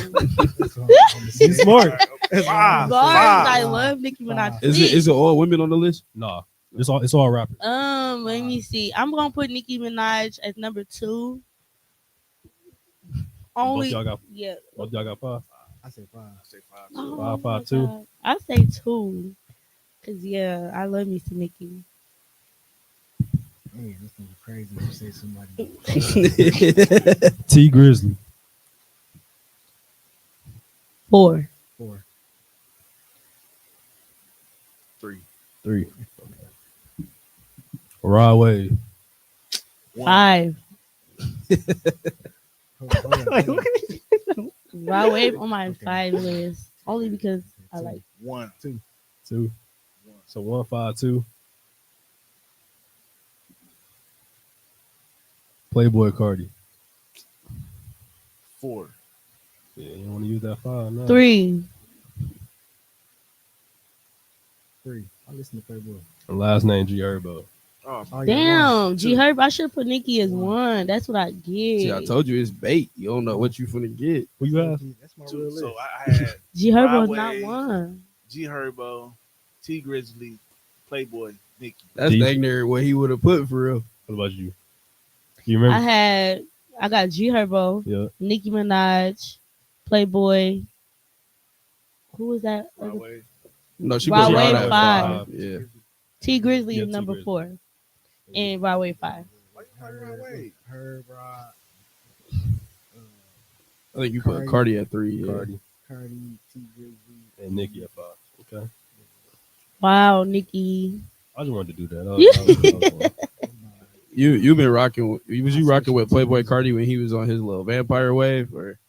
He's smart. That's Five. wrong. Barbs, I Five. love Nicki Minaj. Is it all women on the list? Nah, it's all rappers. Let me see. I'm gonna put Nicki Minaj as number 2. Only, y'all got- yeah. Both y'all got 5. I say 5. I say 5. Oh, 5, my 5, 2. God. I say 2, cause yeah, I love me some Nicki. Man, this thing crazy. If you say somebody T Grizzly. 4. 4. 3. 3. Okay. Rod Wave. 5. Hold on. Rod Wave on my Okay. 5 list only because I like. 1. 2. So 1, 5, 2. Playboy Cardi. 4. Yeah, you want to use that 5 now? 3. 3. I listen to Playboy. And last name G Herbo. Oh, Oh, yeah, wrong. Damn, G Herb. I should put Nicki as 1. That's what I get. See, I told you it's bait. You don't know what you finna get. Who you have? That's my 2. real list. So I had G Herbo is Rod not Wave. 1. G Herbo, T Grizzly, Playboy, Nicki. That's These- dang near what he would have put for real. What about you? You remember? I got G Herbo, Yeah. Nicki Minaj, Playboy. Who was that? Rod Wave. No, she Rod put Wave Rod at 5. Yeah. T Grizzly Yeah, is T number Grizzly. 4, and Rod Wave 5. Why you play Rod Wave? Herb, Rod, I think you put Cardi. Cardi at 3. Yeah. Cardi Cardi, T Grizzly. and Nicki at 5. Okay. Wow, Nicki. I just wanted to do that. That was You've been rocking. Was you rocking with Playboy Cardi when he was on his little vampire wave? Or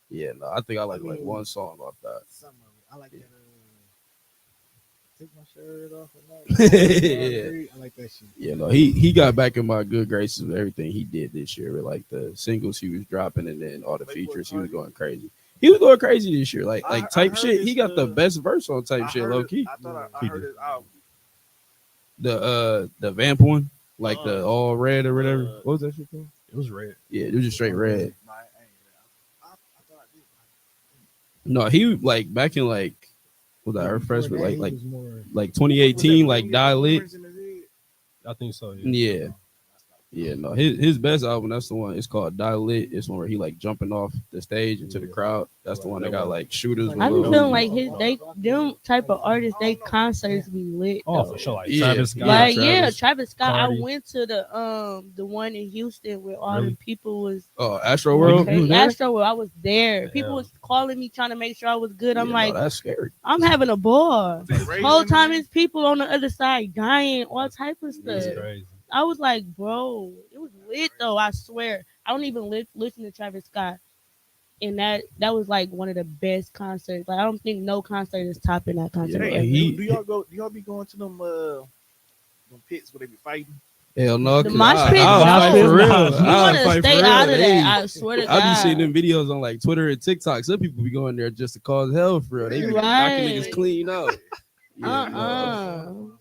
yeah, no, I think I like one song off that. Some of it. I like that. Take my shirt off. Yeah. I like that shit. Yeah, no, he got back in my good graces with everything he did this year, with like the singles he was dropping and then all the features. He was going crazy. He was going crazy this year, like I type heard shit. He this, got the best verse on type shit, low key. I thought I He heard did. it out. The vamp one, like the all red or whatever. What was that shit called? It was red. Yeah, it was just straight red. I thought I did. No, he like back in like was that her fresh with Before that, like he was more- 2018, like Die Lit. I think so. Yeah. Yeah. Yeah, no, his best album, that's the one. It's called Die Lit. It's one where he like jumping off the stage into the Yeah. crowd. That's the one that got like shooters. with I be Lil feeling Uzi. like them type of artists, they concerts be lit. Oh, though. for sure. Like Yeah. Travis Scott. Like Travis, Travis Scott. Cardi. I went to the one in Houston where all Really? the people was Astro World. You was there? Astro World. I was there. Yeah. People was calling me trying to make sure I was good. I'm Yeah, like, no, that's scary. I'm having a ball. Ray Whole in time there? it's people on the other side dying, all type of stuff. That's crazy. I was like, bro, it was lit though. I swear. I don't even listen to Travis Scott, and that was like one of the best concerts. Like I don't think no concert is topping that concert Yeah, ever. Hey, do y'all be going to them pits where they be fighting? hell no, The 'cause mosh pit, I'll fight no. for real. You You I'll want to fight for stay real. out of that. Hey, I swear to I be seeing God. them videos on like Twitter and TikTok. Some people be going there just to cause hell for real. They be knocking Right. niggas clean out. Yeah, no.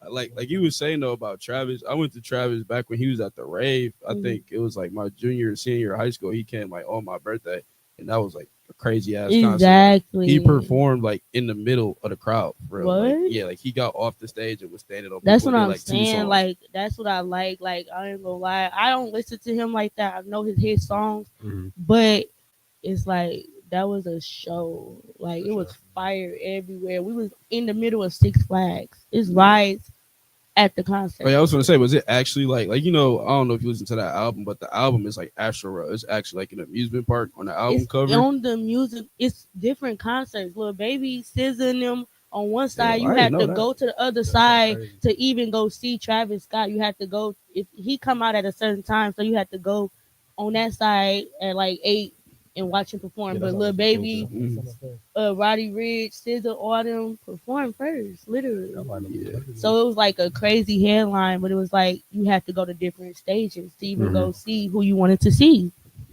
Like you was saying though about Travis. I went to Travis back when he was at the rave. I Mhm. think it was like my junior or senior year of high school. He came like on my birthday, and that was like a crazy ass concert. Exactly. He performed like in the middle of the crowd, for real. Like, What? yeah, like he got off the stage and was standing on. That's people what and did, I'm like, 2 saying. songs. Like that's what I like. Like I ain't gonna lie. I don't listen to him like that. I know his songs, Mhm. but it's like that was a show. Like it was fire everywhere. We was in the middle of Six Flags. It's rides at the concert. Oh, yeah, I was gonna say, was it actually like I don't know if you listen to that album, but the album is like Astro World. It's actually like an amusement park on the album It's cover. on the music. It's different concerts. Little Baby, SZA and them on one side. You I didn't had know to that. go to the other side to even go see Travis Scott. You had to go if he come out at a certain time, so you had to go on that side at like 8 and watch him perform. But Lil Baby, Roddy Ricch, SZA, all them perform first, literally. Yeah. So it was like a crazy headline, but it was like you had to go to different stages to even go see who you wanted to see.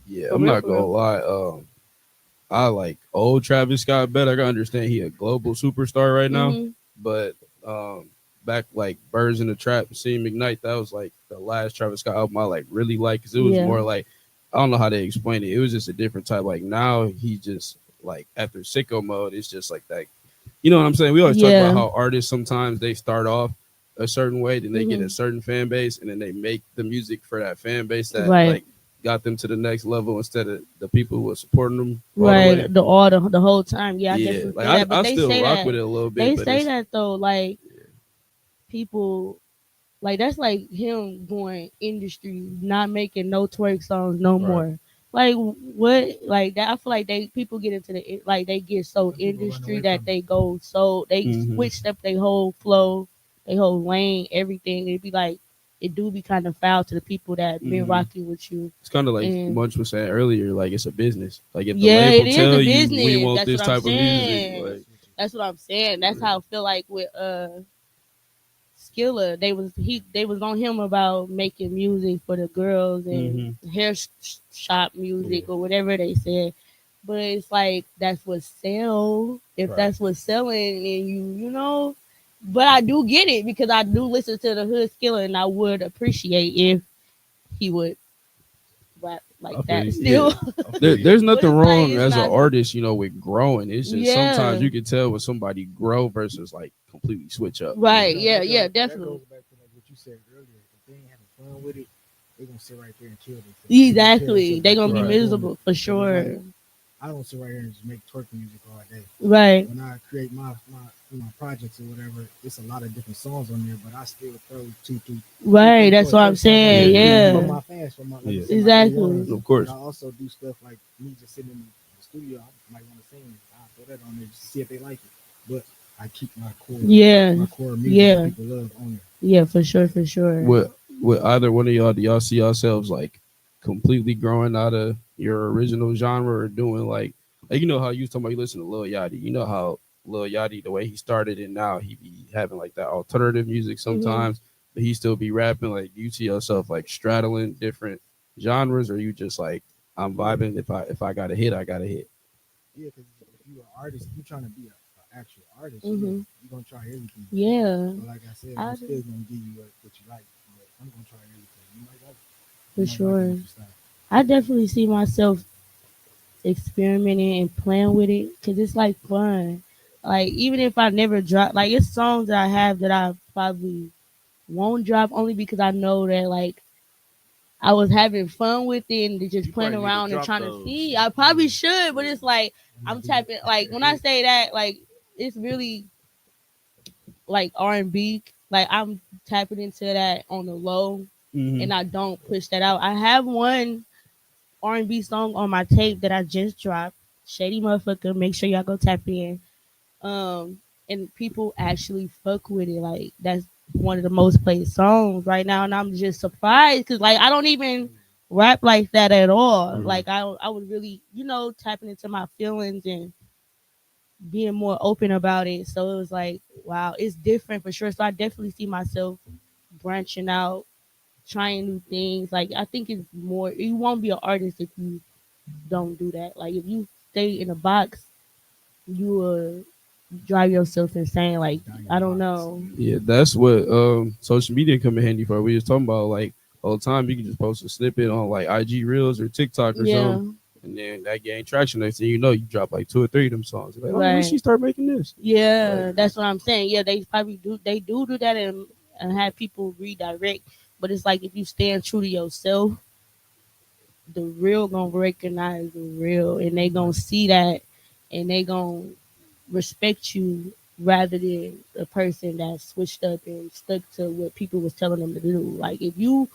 Yeah, For I'm real, not for gonna real. lie. I like old Travis Scott better. I can understand he a global superstar right now, Mhm. but back like Birds in the Trap, Seeing McKnight, that was like the last Travis Scott album I like really liked because it was Yeah. more like I don't know how they explain it. It was just a different type. Like now he just like after sicko mode, it's just like that. You know what I'm saying? We always talk Yeah. about how artists sometimes they start off a certain way, then they get a Mhm. certain fan base, and then they make the music for that fan base that Right. like got them to the next level instead of the people who were supporting them all the way. Right, the whole time. Yeah, I Yeah, definitely like say that. But I they still say rock that with it a little bit, they but say it's that though, like people like that's like him going industry, not making no twerk songs no Right. more. Like what? Like that? I feel like people get into like they get so Some people run industry away that from they go so they Mhm. switched up their whole flow, their whole lane, everything. It'd be like it do be kind of foul to the people that been Mhm. rocking with you. it's kind of like And Munch was saying earlier, like it's a business. Like if the yeah, label it is tell a you we business. want That's this what I'm type of music, saying. like That's what I'm saying. That's how I feel like with Skilla. They was on him about making music for the girls and hair shop music or whatever they said. But it's like that's what sell. If Right. that's what's selling, and you know. But I do get it because I do listen to the Hood Skilla, and I would appreciate if he would rap like I feel that you. still. I feel you. there's But nothing it's like, wrong it's as an not- artist, with growing. It's just Yeah. sometimes you can tell when somebody grow versus like completely switch up. Right. That Yeah. goes- Yeah. That Definitely. goes back to like what you said earlier. If they ain't having fun with it, they're gonna sit right there and kill themselves. Exactly. They're gonna be Right. miserable for Because it's sure. like, I don't sit right here and just make twerk music all day. Right. When I create my projects or whatever, it's a lot of different songs on there, but I still throw two, three. Right. That's what I'm saying. Yeah. For Yeah. my fans, for my like Yeah. you said, my Exactly. A1s. Of course. But I also do stuff like me just sitting in the studio. I might want to sing. I'll throw that on there just to see if they like it. But I keep my core, Yeah. my core music Yeah. that people love on there. Yeah. For sure. For sure. With either one of y'all, do y'all see yourselves like completely growing out of your original genre or doing like you know how you was talking about you listen to Lil Yachty. You know how Lil Yachty, the way he started and now he be having like that alternative music sometimes, but he still be rapping. Like, do you see yourself like straddling different genres, or you just like I'm vibing? If I got a hit, I got a hit. Yeah, because if you're an artist, if you're trying to be an actual artist, Mhm. you're gonna try everything. Yeah. But like I said, I I'm do. still gonna give you what you like. But I'm gonna try everything. You might like it. For You might like sure. it, but you stop. I definitely see myself experimenting and playing with it because it's like fun. Like even if I never drop, like it's songs that I have that I probably won't drop only because I know that like I was having fun with it and just You playing probably need to around and drop trying those. to see. I probably should, but it's like I'm tapping. Like when I say that, like it's really like R&B. Like I'm tapping into that on the low, and I don't push that out. I have one R&B song on my tape that I just dropped. Shady motherfucker. Make sure y'all go tap in. And people actually fuck with it. Like that's one of the most played songs right now, and I'm just surprised because like I don't even rap like that at all. Mhm. Like I would really, tapping into my feelings and being more open about it. So it was like, wow, it's different for sure. So I definitely see myself branching out, trying new things. Like I think it's more. You won't be an artist if you don't do that. Like if you stay in a box, you will drive yourself insane. Like I don't know. Yeah, that's what social media come in handy for. We was talking about like all the time. You can just post a snippet on like IG Reels or TikTok or Yeah, something, and then that gain traction. Next thing you know, you drop like 2 or 3 of them songs. Like, oh, when right. she start making this? Yeah, Like, that's what I'm saying. Yeah, they probably do. They do that and have people redirect. But it's like if you stand true to yourself, the real gonna recognize the real, and they gonna see that, and they gonna respect you rather than a person that switched up and stuck to what people was telling them to do. Like if you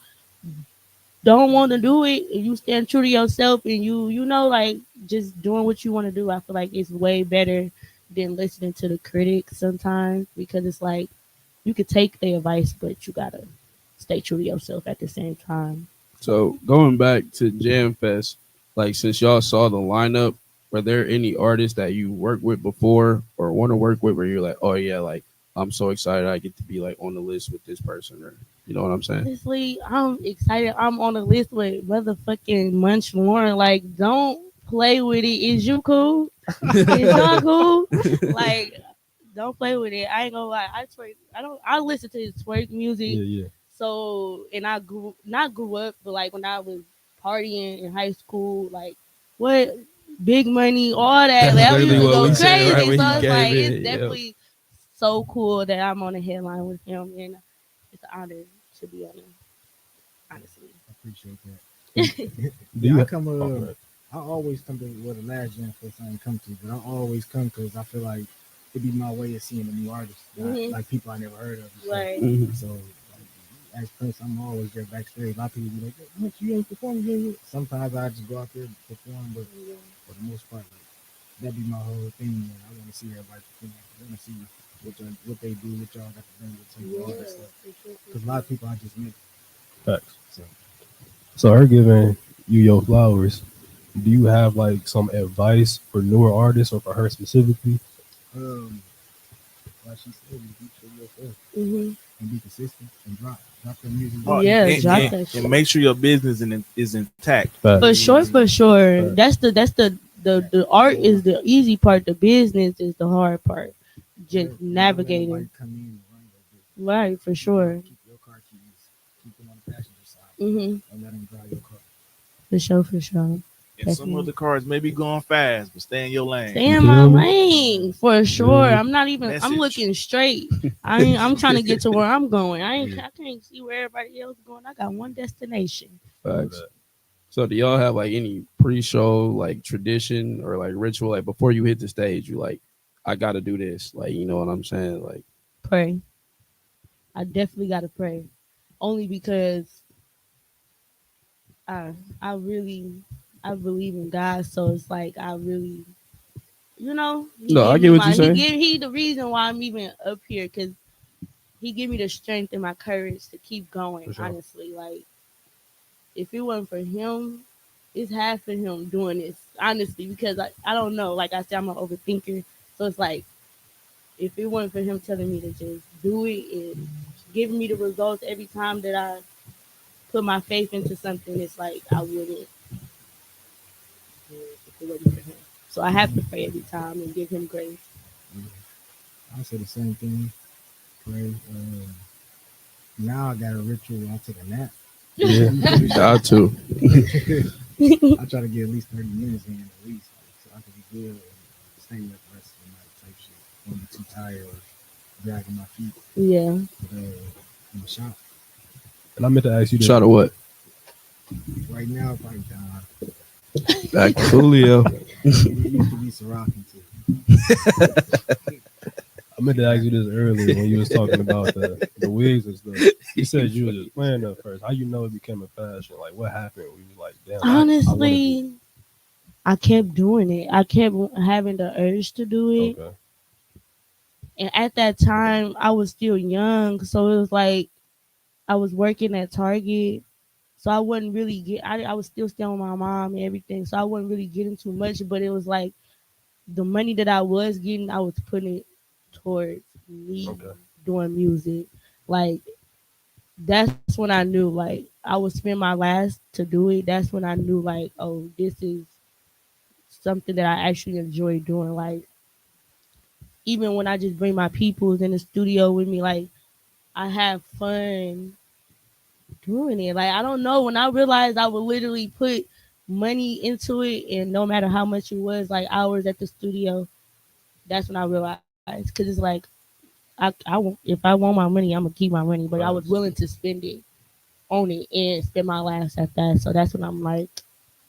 don't want to do it and you stand true to yourself and like just doing what you want to do, I feel like it's way better than listening to the critics sometimes, because it's like you could take their advice but you gotta stay true to yourself at the same time. so going back to Jam Fest, like since y'all saw the lineup, were there any artists that you worked with before or want to work with where you're like, oh yeah, like I'm so excited I get to be like on the list with this person, or you know what I'm saying? Honestly, I'm excited. I'm on the list with motherfucking Munch Lauren. Like, don't play with it. Is you cool? Is y'all cool? Like, don't play with it. I ain't gonna lie. I twerk. I don't. I listen to his twerk music. Yeah, yeah. So, and I grew up, but like when I was partying in high school, like what big money, all that. That's Like, I used literally to what go we said crazy. right when So he it's came like in. it's Yep. definitely so cool that I'm on a headline with him, and it's an honor to be on him. Honestly. I appreciate that. Do you I come okay. I always come to the last Jam Fest I ain't come to, but I always come because I feel like it'd be my way of seeing a new artist, like people I never heard of before. Right. Mhm. So, like, as Prince, I'm always there backstage. A lot of people be like, "What, you ain't performing yet?" Sometimes I just go out there and perform, but for the most part, like, that be my whole thing. Man. I want to see everybody perform. I want to see what they do, what y'all got to bring to the table, all that stuff. Because a lot of people I just met. Facts. So, So her giving you your flowers. Do you have like some advice for newer artists or for her specifically? like she said, just be true to yourself Mm-hmm. and be consistent and drop the music. Oh, Yeah, and, drop and, that shit. and make sure your business is intact. Facts. For sure, for sure. Right. That's the art is the easy part. The business is the hard part. Just navigating. Like, come in and run your business. Right, for sure. Keep your car keys. Keep them on the passenger side. Mm-hmm. Don't let them drive your car. For sure, for sure. And some of the cars may be going fast, but stay in your lane. Stay in my lane for sure. I'm not even. I'm Message. looking straight. I'm trying to get to where I'm going. I can't see where everybody else is going. I got one destination. Facts. So do y'all have like any pre-show like tradition or like ritual like before you hit the stage? You like, I gotta do this. Like, you know what I'm saying? Like, Pray. I definitely gotta pray. Only because I I really I believe in God, so it's like I really, No, I get what you're saying. He the reason why I'm even up here, because he give me the strength and my courage to keep going. For sure. Honestly, like if it wasn't for him, it's half of him doing this. Honestly, because I don't know. Like I said, I'm an overthinker, so it's like if it wasn't for him telling me to just do it and giving me the results every time that I put my faith into something, it's like I wouldn't if it wasn't for him. So I have to pray every time and give him grace. I say the same thing. Pray. Now I got a ritual where I take a nap. yeah, I too. I try to get at least 30 minutes in at least, so I can be good and stay up the rest of the night type shit. Don't be too tired or dragging my feet. Yeah. But, I'm a shot. And I meant to ask you this. Shot of what? Right now, probably Don. Back to Julio. It used to be Sirac too. I meant to ask you this earlier when you was talking about the wigs and stuff. You said you was just playing that first. How you know it became a passion? Like what happened? We was like, damn. Honestly, I kept doing it. I kept having the urge to do it. Okay. And at that time, I was still young, so it was like I was working at Target, so I wasn't really get. I was still staying with my mom and everything, so I wasn't really getting too much. But it was like the money that I was getting, I was putting it towards me Okay. doing music. Like that's when I knew like I would spend my last to do it. That's when I knew like, oh, this is something that I actually enjoy doing. Like even when I just bring my peoples in the studio with me, like I have fun doing it. Like I don't know, when I realized I would literally put money into it, and no matter how much it was, like hours at the studio, that's when I realized because it's like if I want my money, I'm gonna keep my money, but I was Right. willing to spend it on it and spend my last at that. So that's when I'm like,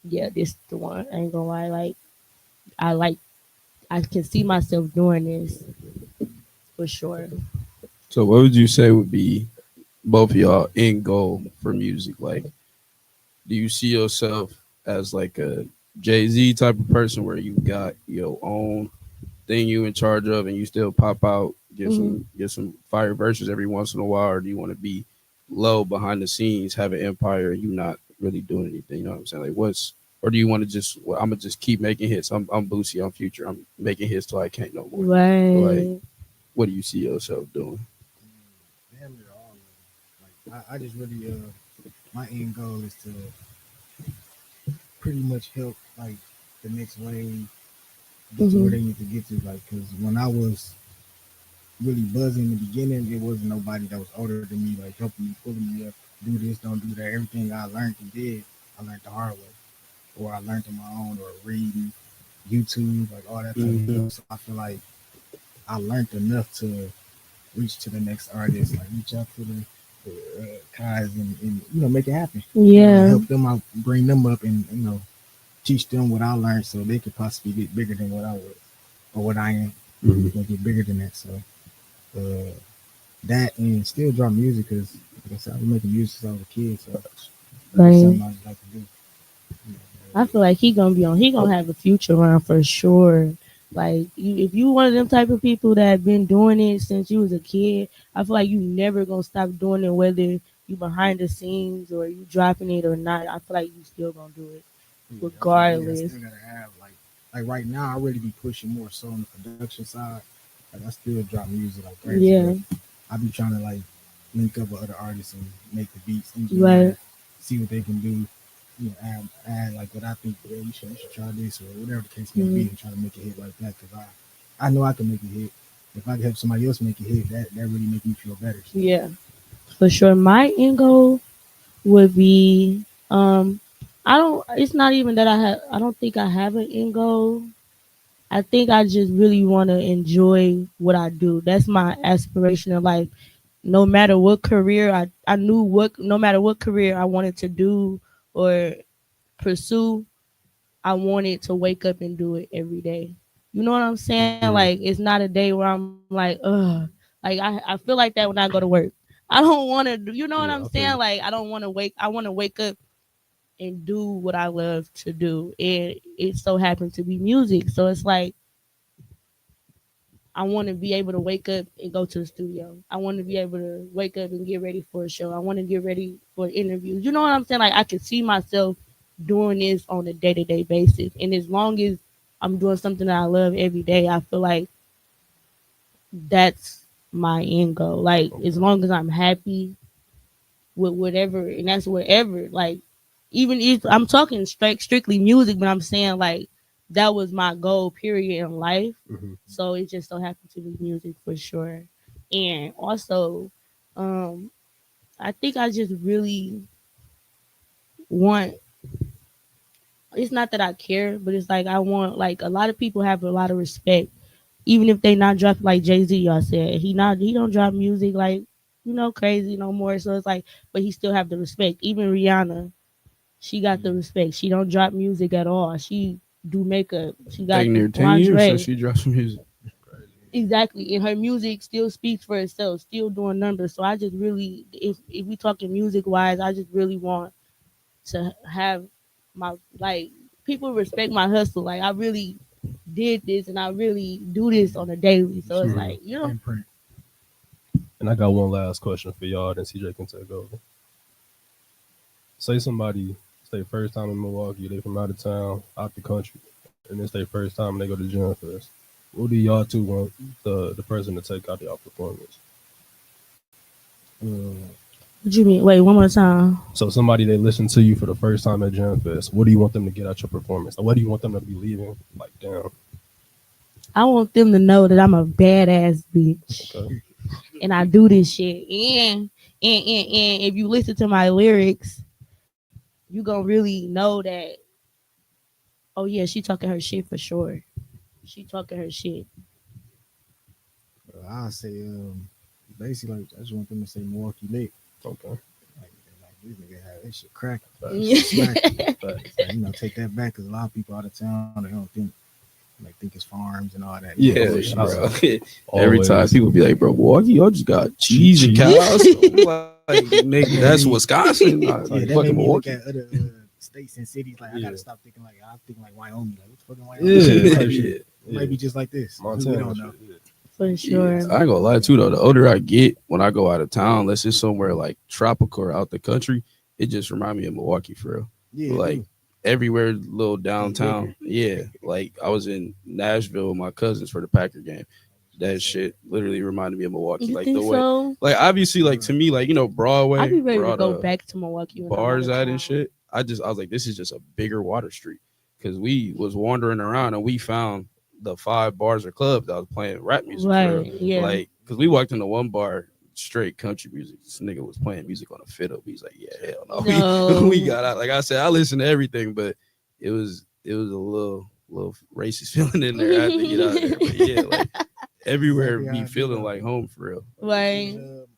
yeah, this is the one. I ain't gonna lie, like I can see myself doing this for sure. So what would you say would be both of y'all end goal for music? Like, do you see yourself as like a Jay-Z type of person where you got your own thing you in charge of and you still pop out, Hmm. get some fire verses every once in a while, or do you want to be low behind the scenes, have an empire, and you not really doing anything? You know what I'm saying? Like, what's or do you want to just? Well, I'm gonna just keep making hits. I'm Boosie. I'm Future. I'm making hits till I can't no more. Like, Right. what do you see yourself doing? Damn near all of them. Like I just really my end goal is to pretty much help like the next wave get to where Hmm. they need to get to. Like, cause when I was really buzzing in the beginning, it wasn't nobody that was older than me, like helping me, pulling me up, do this, don't do that. Everything I learned and did, I learned the hard way, or I learned on my own, or reading, YouTube, like all that type of Mm-hmm. stuff. So I feel like I learned enough to reach to the next artist, like reach out to the guys and make it happen. And Yeah. help them out, bring them up, and teach them what I learned so they could possibly get bigger than what I was or what I am. Mm-hmm. Get bigger than that. So uh, that and still drop music because, like I said, I've been making music since I was a kid. So it's Right. something I just like to do. You I feel like he gonna have a future around for sure. Like if you one of them type of people that have been doing it since you was a kid, I feel like you never gonna stop doing it, whether you behind the scenes or you dropping it or not. I feel like you still gonna do it I feel like, yeah, I regardless. still gotta have like right now. I really be pushing more so on the production side. Like I still drop music like crazy, Yeah. but I be trying to like link up with other artists and make the beats, Right. engineer, see what they can do. Add like what I think. Yeah, you should try this or whatever the case may be, Mhm. and try to make a hit like that. Because I know I can make a hit. If I can help somebody else make a hit, that really make me feel better. So Yeah, for sure. My end goal would be I don't. It's not even that I have. I don't think I have an end goal. I think I just really want to enjoy what I do. That's my aspiration in life. No matter what career I knew what no matter what career I wanted to do or pursue, I wanted to wake up and do it every day. You know what I'm saying? Like Mm-hmm. it's not a day where I'm like, ugh. Like I feel like that when I go to work. I don't want to do, you know what I'm Yeah, I saying? feel you. Like I want to wake up and do what I love to do. And it so happened to be music. So it's like I want to be able to wake up and go to the studio. I want to be able to wake up and get ready for a show. I want to get ready for interviews. You know what I'm saying? Like I can see myself doing this on a day to day basis. And as long as I'm doing something that I love every day, I feel like that's my end goal. Like as Okay. long as I'm happy with whatever, and that's whatever. Like even if I'm talking strictly music, but I'm saying like that was my goal period in life. Hmm. So it just so happened to be music for sure. And also, um, I think I just really want. It's not that I care, but it's like I want like a lot of people have a lot of respect, even if they not dropping like Jay-Z. Y'all said he don't drop music like crazy no more. So it's like, but he still have the respect. Even Rihanna, she got the respect. She don't drop music at all. She do makeup. She got Dang near 10 years since lingerie. she dropped some music. Crazy. Exactly. And her music still speaks for itself, still doing numbers. So I just really, if we talking music wise, I just really want to have my, like, people respect my hustle. Like, I really did this and I really do this on a daily. So it's Mhm. like, you know, Imprint. And I got one last question for y'all, then CJ can take over. Say somebody, it's their first time in Milwaukee, they from out of town, out the country, and it's their first time and they go to Jam Fest. What do y'all two want the person to take out the performance? what you mean? Wait, one more time. So somebody they listen to you for the first time at Jam Fest, what do you want them to get out your performance? Or what do you want them to be leaving like down? I want them to know that I'm a badass bitch. Okay. And I do this shit. And if you listen to my lyrics, you gonna really know that, oh yeah, she talking her shit for sure. She talking her shit. I say, basically, like, I just want them to say Milwaukee lit. Okay. Like this nigga had that shit cracking. Facts. Like, you know, take that back because a lot of people out of town they don't think it's farms and all that. Yeah, bullshit. bro. So, Every time Always. people be like, bro, Milwaukee, y'all just got cheese and cows. Like, nigga, that's Wisconsin. yeah, Like, that made fucking me look Milwaukee. at other states and cities. Like, I Yeah. gotta stop thinking like I'm thinking like Wyoming. Like, what the fuck in Wyoming? Yeah, Like, type it shit. might be just like this. Montana. We don't know. shit, For sure. Yeah, I ain't gonna lie too though. The older I get, when I go out of town, let's just somewhere like tropical or out the country, it just remind me of Milwaukee for real. Yeah, Like dude. everywhere, little downtown. Yeah, like I was in Nashville with my cousins for the Packer game. That shit literally reminded me of Milwaukee. You Like think the way, so? like obviously, like to me, like you know Broadway, I'd be ready where to all go the back to Milwaukee when bars I'm out at of and town. shit. I was like, this is just a bigger Water Street because we was wandering around and we found the 5 bars or clubs that was playing rap music for real. Right, yeah. Like, because we walked into one bar, straight country music. This nigga was playing music on a fiddle. He's like, yeah, hell no. No. We got out. Like I said, I listened to everything, but it was a little racist feeling in there. I had to get out of there. But yeah, like everywhere Exactly how I be do feeling though. like home for real. Right.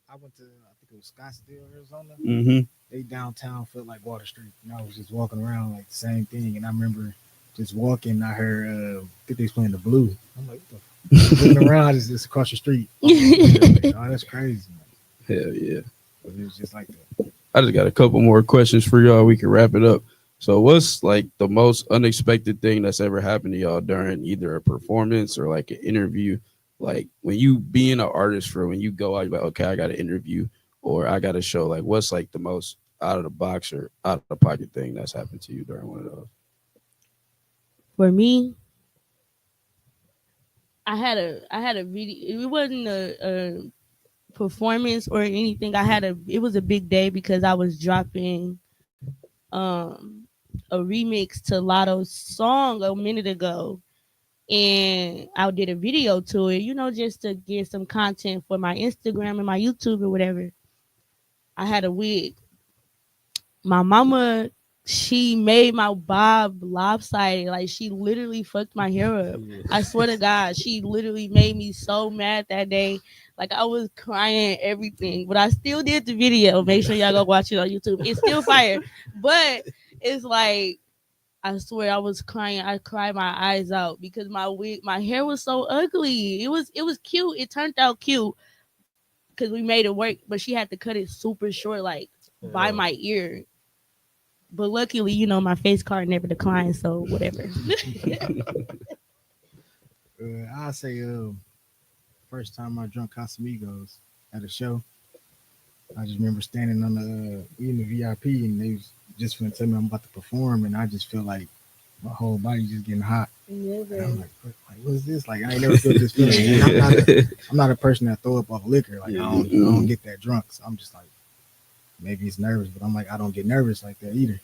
I went to I think it was Scottsdale, Arizona. Mm-hmm. They downtown felt like Water Street. And I was just walking around like the same thing. And I remember just walking, I heard I think they was playing the blue. I'm like, what the f-? Looking around, it's just across the street. Oh, that's crazy. Hell yeah. But it was just like that. I just got a couple more questions for y'all. We can wrap it up. So, what's like the most unexpected thing that's ever happened to y'all during either a performance or like an interview? Like when you being an artist for when you go out, you're like, okay, I got an interview or I got a show. Like, what's like the most out of the box or out of the pocket thing that's happened to you during one of those? For me, I had a video. It wasn't a performance or anything. It was a big day because I was dropping a remix to Lotto's song a minute ago, and I did a video to it, you know, just to get some content for my Instagram and my YouTube or whatever. I had a wig. My mama, she made my bob lopsided. Like, she literally fucked my hair up. I swear to God, she literally made me so mad that day. Like, I was crying, everything. But I still did the video. Make sure y'all go watch it on YouTube. It's still fire. But it's like, I swear I was crying. I cried my eyes out because my hair was so ugly. It was cute. It turned out cute because we made it work. But she had to cut it super short, like by my ear. But luckily, you know, my face card never declined, so whatever. I say, first time I drunk Casamigos at a show. I just remember standing on we in the VIP, and they was just gonna tell me I'm about to perform, and I just feel like my whole body just getting hot. Never. And I'm like, what is this? Like, I ain't never felt this feeling. And I'm not a person that throw up off liquor. Like, I don't get that drunk. So I'm just like, maybe it's nervous, but I'm like, I don't get nervous like that either.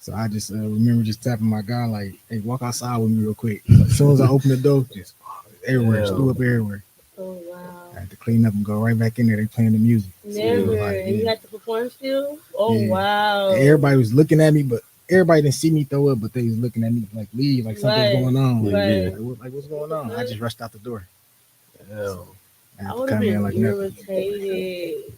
So I just remember just tapping my guy like, hey, walk outside with me real quick. As soon as I open the door, just everywhere, just threw up everywhere. Oh wow. I had to clean up and go right back in there. They playing the music. Never. So like, And you had to perform still? Oh Yeah. wow. And everybody was looking at me, but everybody didn't see me throw up, but they was looking at me like leave, like something's going on. Like, what's going on? I just rushed out the door. Hell. I had I to would have come in been like nothing. irritated.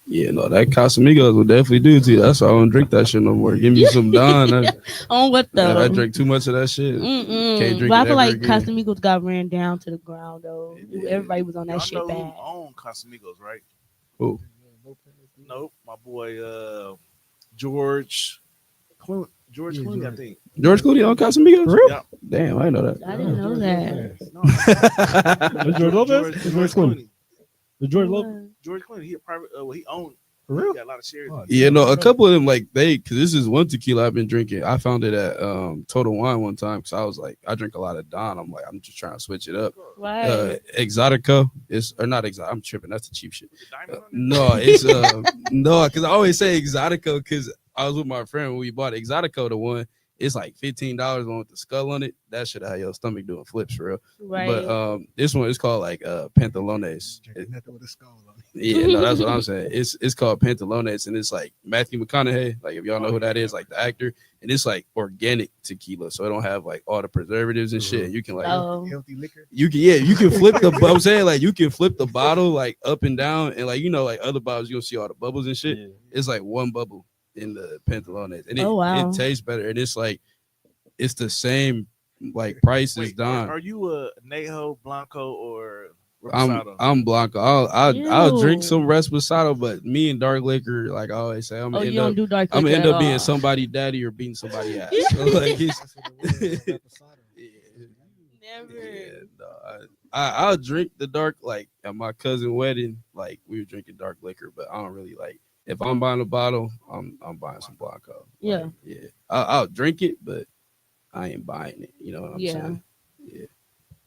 Yeah, no, that Casamigos will definitely do it to you. That's why I don't drink that shit no more. Give me some Don. On what though? I drink too much of that shit. Can't drink But I it feel like ever again. Casamigos got ran down to the ground though. Yeah. Everybody was on that Y'all shit know who bad. own Casamigos, right? Who? Nope, my boy George George Yeah, Clooney, I George. think. George Clooney on Casamigos? For real? Yeah. Damn, I didn't know that. I didn't know that. No, That's George Lopez? It's George Clooney. The George Lopez. George Clooney, he a private. Well, he owned. For real? He got a lot of shares. Oh, Yeah, no, a couple of them like because this is one tequila I've been drinking. I found it at Total Wine one time because I was like, I drink a lot of Don. I'm like, I'm just trying to switch it up. Right. Exotico is or not Exotic. I'm tripping. That's the cheap shit. Diamond on it? No, it's no, because I always say Exotico because I was with my friend when we bought Exotico. The one it's like $15 one with the skull on it. That should have your stomach doing flips for real. Right. But this one is called like Pantalones. Drinking nothing with a skull on it. Yeah, no, that's what I'm saying. It's called Pantalones, and it's like Matthew McConaughey. Like if y'all know who that is, like the actor, and it's like organic tequila, so it don't have like all the preservatives and shit. You can like Healthy liquor. you can flip the. I'm saying like you can flip the bottle like up and down, and like like other bottles you'll see all the bubbles and shit. Yeah. It's like one bubble in the Pantalones, and wow. it tastes better, and it's like it's the same like price as Wait, Don. are you a Nejo, Blanco, or Reposado? I'm Blanco. I'll drink Ew. some Reposado, but me and dark liquor, like I always say, I'm Oh, gonna you don't end up, do dark I'm gonna liquor end at up being all. somebody daddy or beating somebody ass. So like it's, That's what it was. Never. yeah, no, I'll drink the dark like at my cousin's wedding. Like we were drinking dark liquor, but I don't really like. If I'm buying a bottle, I'm buying some Blanco. Yeah. Like, yeah. I'll drink it, but I ain't buying it. You know what I'm Yeah. saying? Yeah.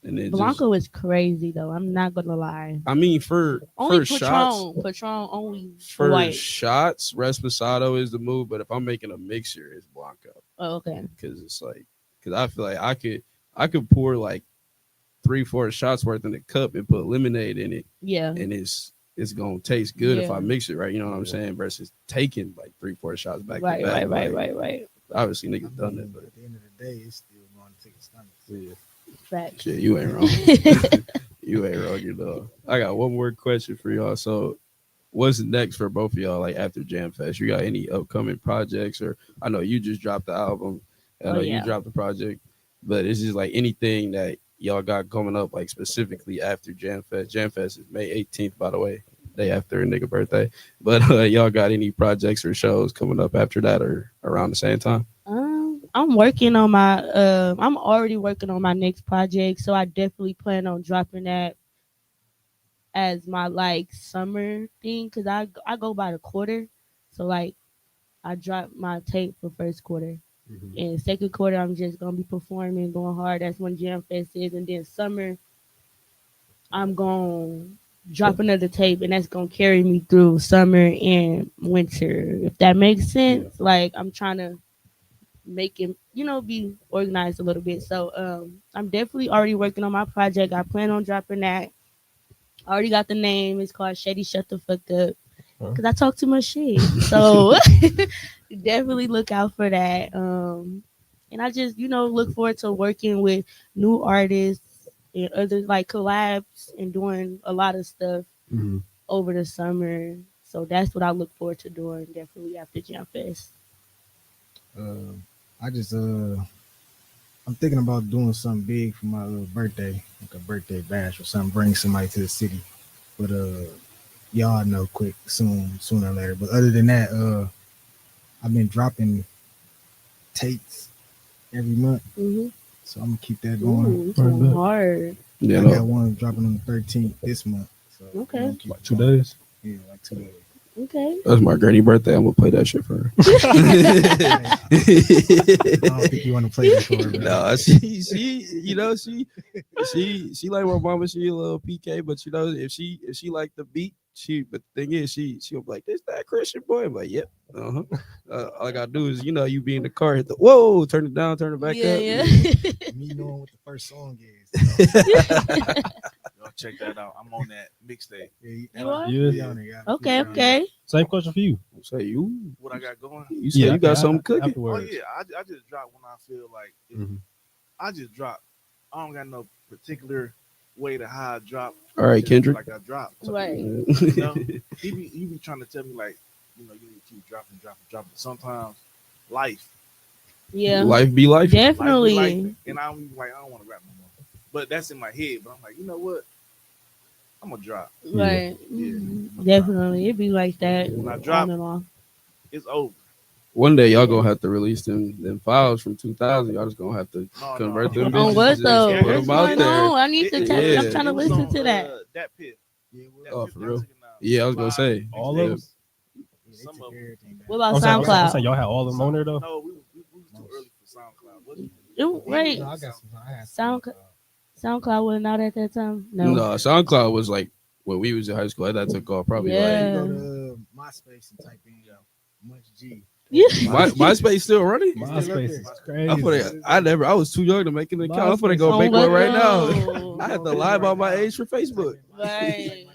And then Blanco is crazy though. I'm not gonna lie. I mean, for Only shots, Patron only for white. shots, Reposado is the move. But if I'm making a mixture, it's Blanco Oh, okay. because it's like because I feel like I could pour like 3-4 shots worth in the cup and put lemonade in it, Yeah. and it's gonna taste good if Yeah. I mix it right. You know what I'm Yeah. saying? Versus taking like 3-4 shots back Right, to back. right. Like, Obviously, niggas done that, but At the end of the day, it's still going to take a stomach. Yeah. Facts. shit, you ain't wrong. You ain't wrong, you know. I got one more question for y'all. So, what's next for both of y'all? Like after Jam Fest, you got any upcoming projects? Or I know you just dropped the album. I know you dropped the project, but it's just like anything that y'all got coming up, like specifically after Jam Fest. Jam Fest is May 18th, by the way, day after a nigga birthday. But y'all got any projects or shows coming up after that or around the same time? I'm working on my I'm already working on my next project, so I definitely plan on dropping that as my like summer thing because I go by the quarter. So like I drop my tape for first quarter. Mhm. And second quarter I'm just gonna be performing, going hard. That's when Jam Fest is, and then summer I'm gonna drop another tape, and that's gonna carry me through summer and winter. If that makes sense, like I'm trying to make it, be organized a little bit. So I'm definitely already working on my project. I plan on dropping that. I already got the name. It's called Shady Shut the Fuck Up because I talk too much shit. So definitely look out for that. And I just look forward to working with new artists and others like collabs and doing a lot of stuff Mhm. over the summer. So that's what I look forward to doing definitely after Jam Fest. I just I'm thinking about doing something big for my birthday, like a birthday bash or something, bring somebody to the city. But y'all know quick sooner or later. But other than that, I've been dropping tapes every month, Mm-hmm. so I'm gonna keep that going. Ooh, it's going hard. Yeah, I no. got one dropping on the 13th this month. So Okay. I'm gonna keep Like it 2 going. days. Yeah, like 2 days. Okay. That's my granny birthday. I'm gonna play that shit for her. I don't think you want to play that for her. man. No, she like my mama. She a little PK, but if she like the beat, but the thing is, she'll be like, "This that Christian boy." I'm like, "Yep, all I gotta do is, you be in the car, hit the whoa, turn it down, turn it back up. Yeah. Me knowing what the first song is. Y'all check that out. I'm on that mixtape. You are? Yeah. Okay. Same question for you. Say you What I got going? you say you got something cooking. Oh afterwards. yeah, I just drop when I feel like it. Mhm. I just drop. I don't got no particular way to how I drop. All right, Just Kendrick. like I drop. So, Right. You know, you be trying to tell me like, you need to keep dropping. Sometimes life, Yeah. Life be life. Definitely. life be life, and I don't want to rap no more. But that's in my head. But I'm like, you know what? I'm gonna drop. Right. Yeah. Definitely. It'd be like that. When I drop- on and off. It's over. One day y'all gonna have to release them files from 2000. Y'all just gonna have to convert them. On bitches what and though? just put What's them out going there. on? I need to Yeah. tell. I'm trying to It was listen on, to that. That Pip. Yeah, well, That Oh, Pip for got real? taken out. Yeah, I was gonna say. All of them? yeah, they Some took of them. everything back. What about I'm saying SoundCloud? y'all had all of them on there though. No, we was too early for SoundCloud. Wasn't Wait, No, I got some. I had SoundCloud. SoundCloud wasn't out at that time. No. No, SoundCloud was like when we was in high school. That took off probably Yeah. You go to MySpace and type in Munch G. Yeah. like MySpace still running. MySpace is I crazy. I was too young to make an account. I'm gonna go On make what one right though? now. I had to lie about my age for Facebook. Right. Yeah.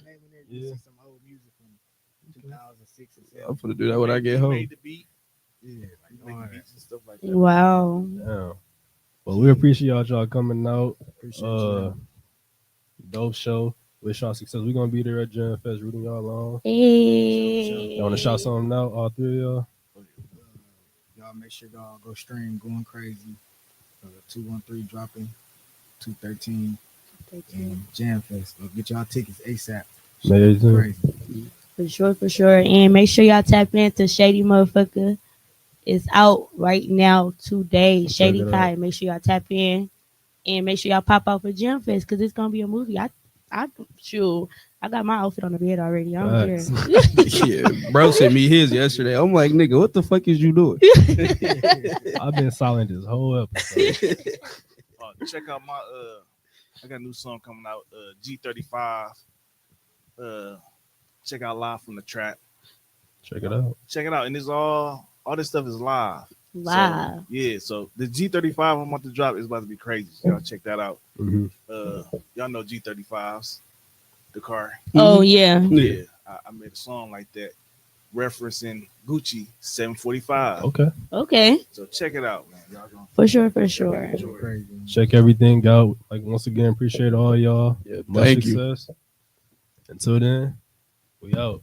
Yeah. Some old music from 2006 and 7. I'm gonna do that when I get He home. made the beat. Yeah, He like made all the that. beats and stuff like that. Wow. Yeah. Well, we appreciate y'all coming out. Appreciate you. Dope show. Wish y'all success. We're gonna be there at Jam Fest rooting y'all on. Hey. Y'all wanna shout something out, all three of y'all? Y'all make sure y'all go stream Going Crazy. 213 dropping 213 and Jam Fest. Get y'all tickets ASAP. May 18th. Crazy. For sure. And make sure y'all tap into Shady Motherfucker. It's out right now today. Check Shady it Kai. out. Make sure y'all tap in and make sure y'all pop out for Gym Fest because it's gonna be a movie. I got my outfit on the bed already. I'm here. Facts. Yeah, bro sent me his yesterday. I'm like, nigga, what the fuck is you doing? I've been silent this whole episode. Check out my I got a new song coming out, G35. Check out Live from the Trap. Check it out. Check it out. And it's all this stuff is live. Live. So, yeah, so the G35 I'm about to drop is about to be crazy. So y'all check that out. Mm-hmm. Y'all know G35s, the car. Oh yeah. Yeah, I made a song like that, referencing Gucci 745. Okay. So check it out, man. Y'all gonna For sure. enjoy it. Crazy. Check everything out. Like once again, appreciate all y'all. Yeah, Much thank you. success. Until then, we out.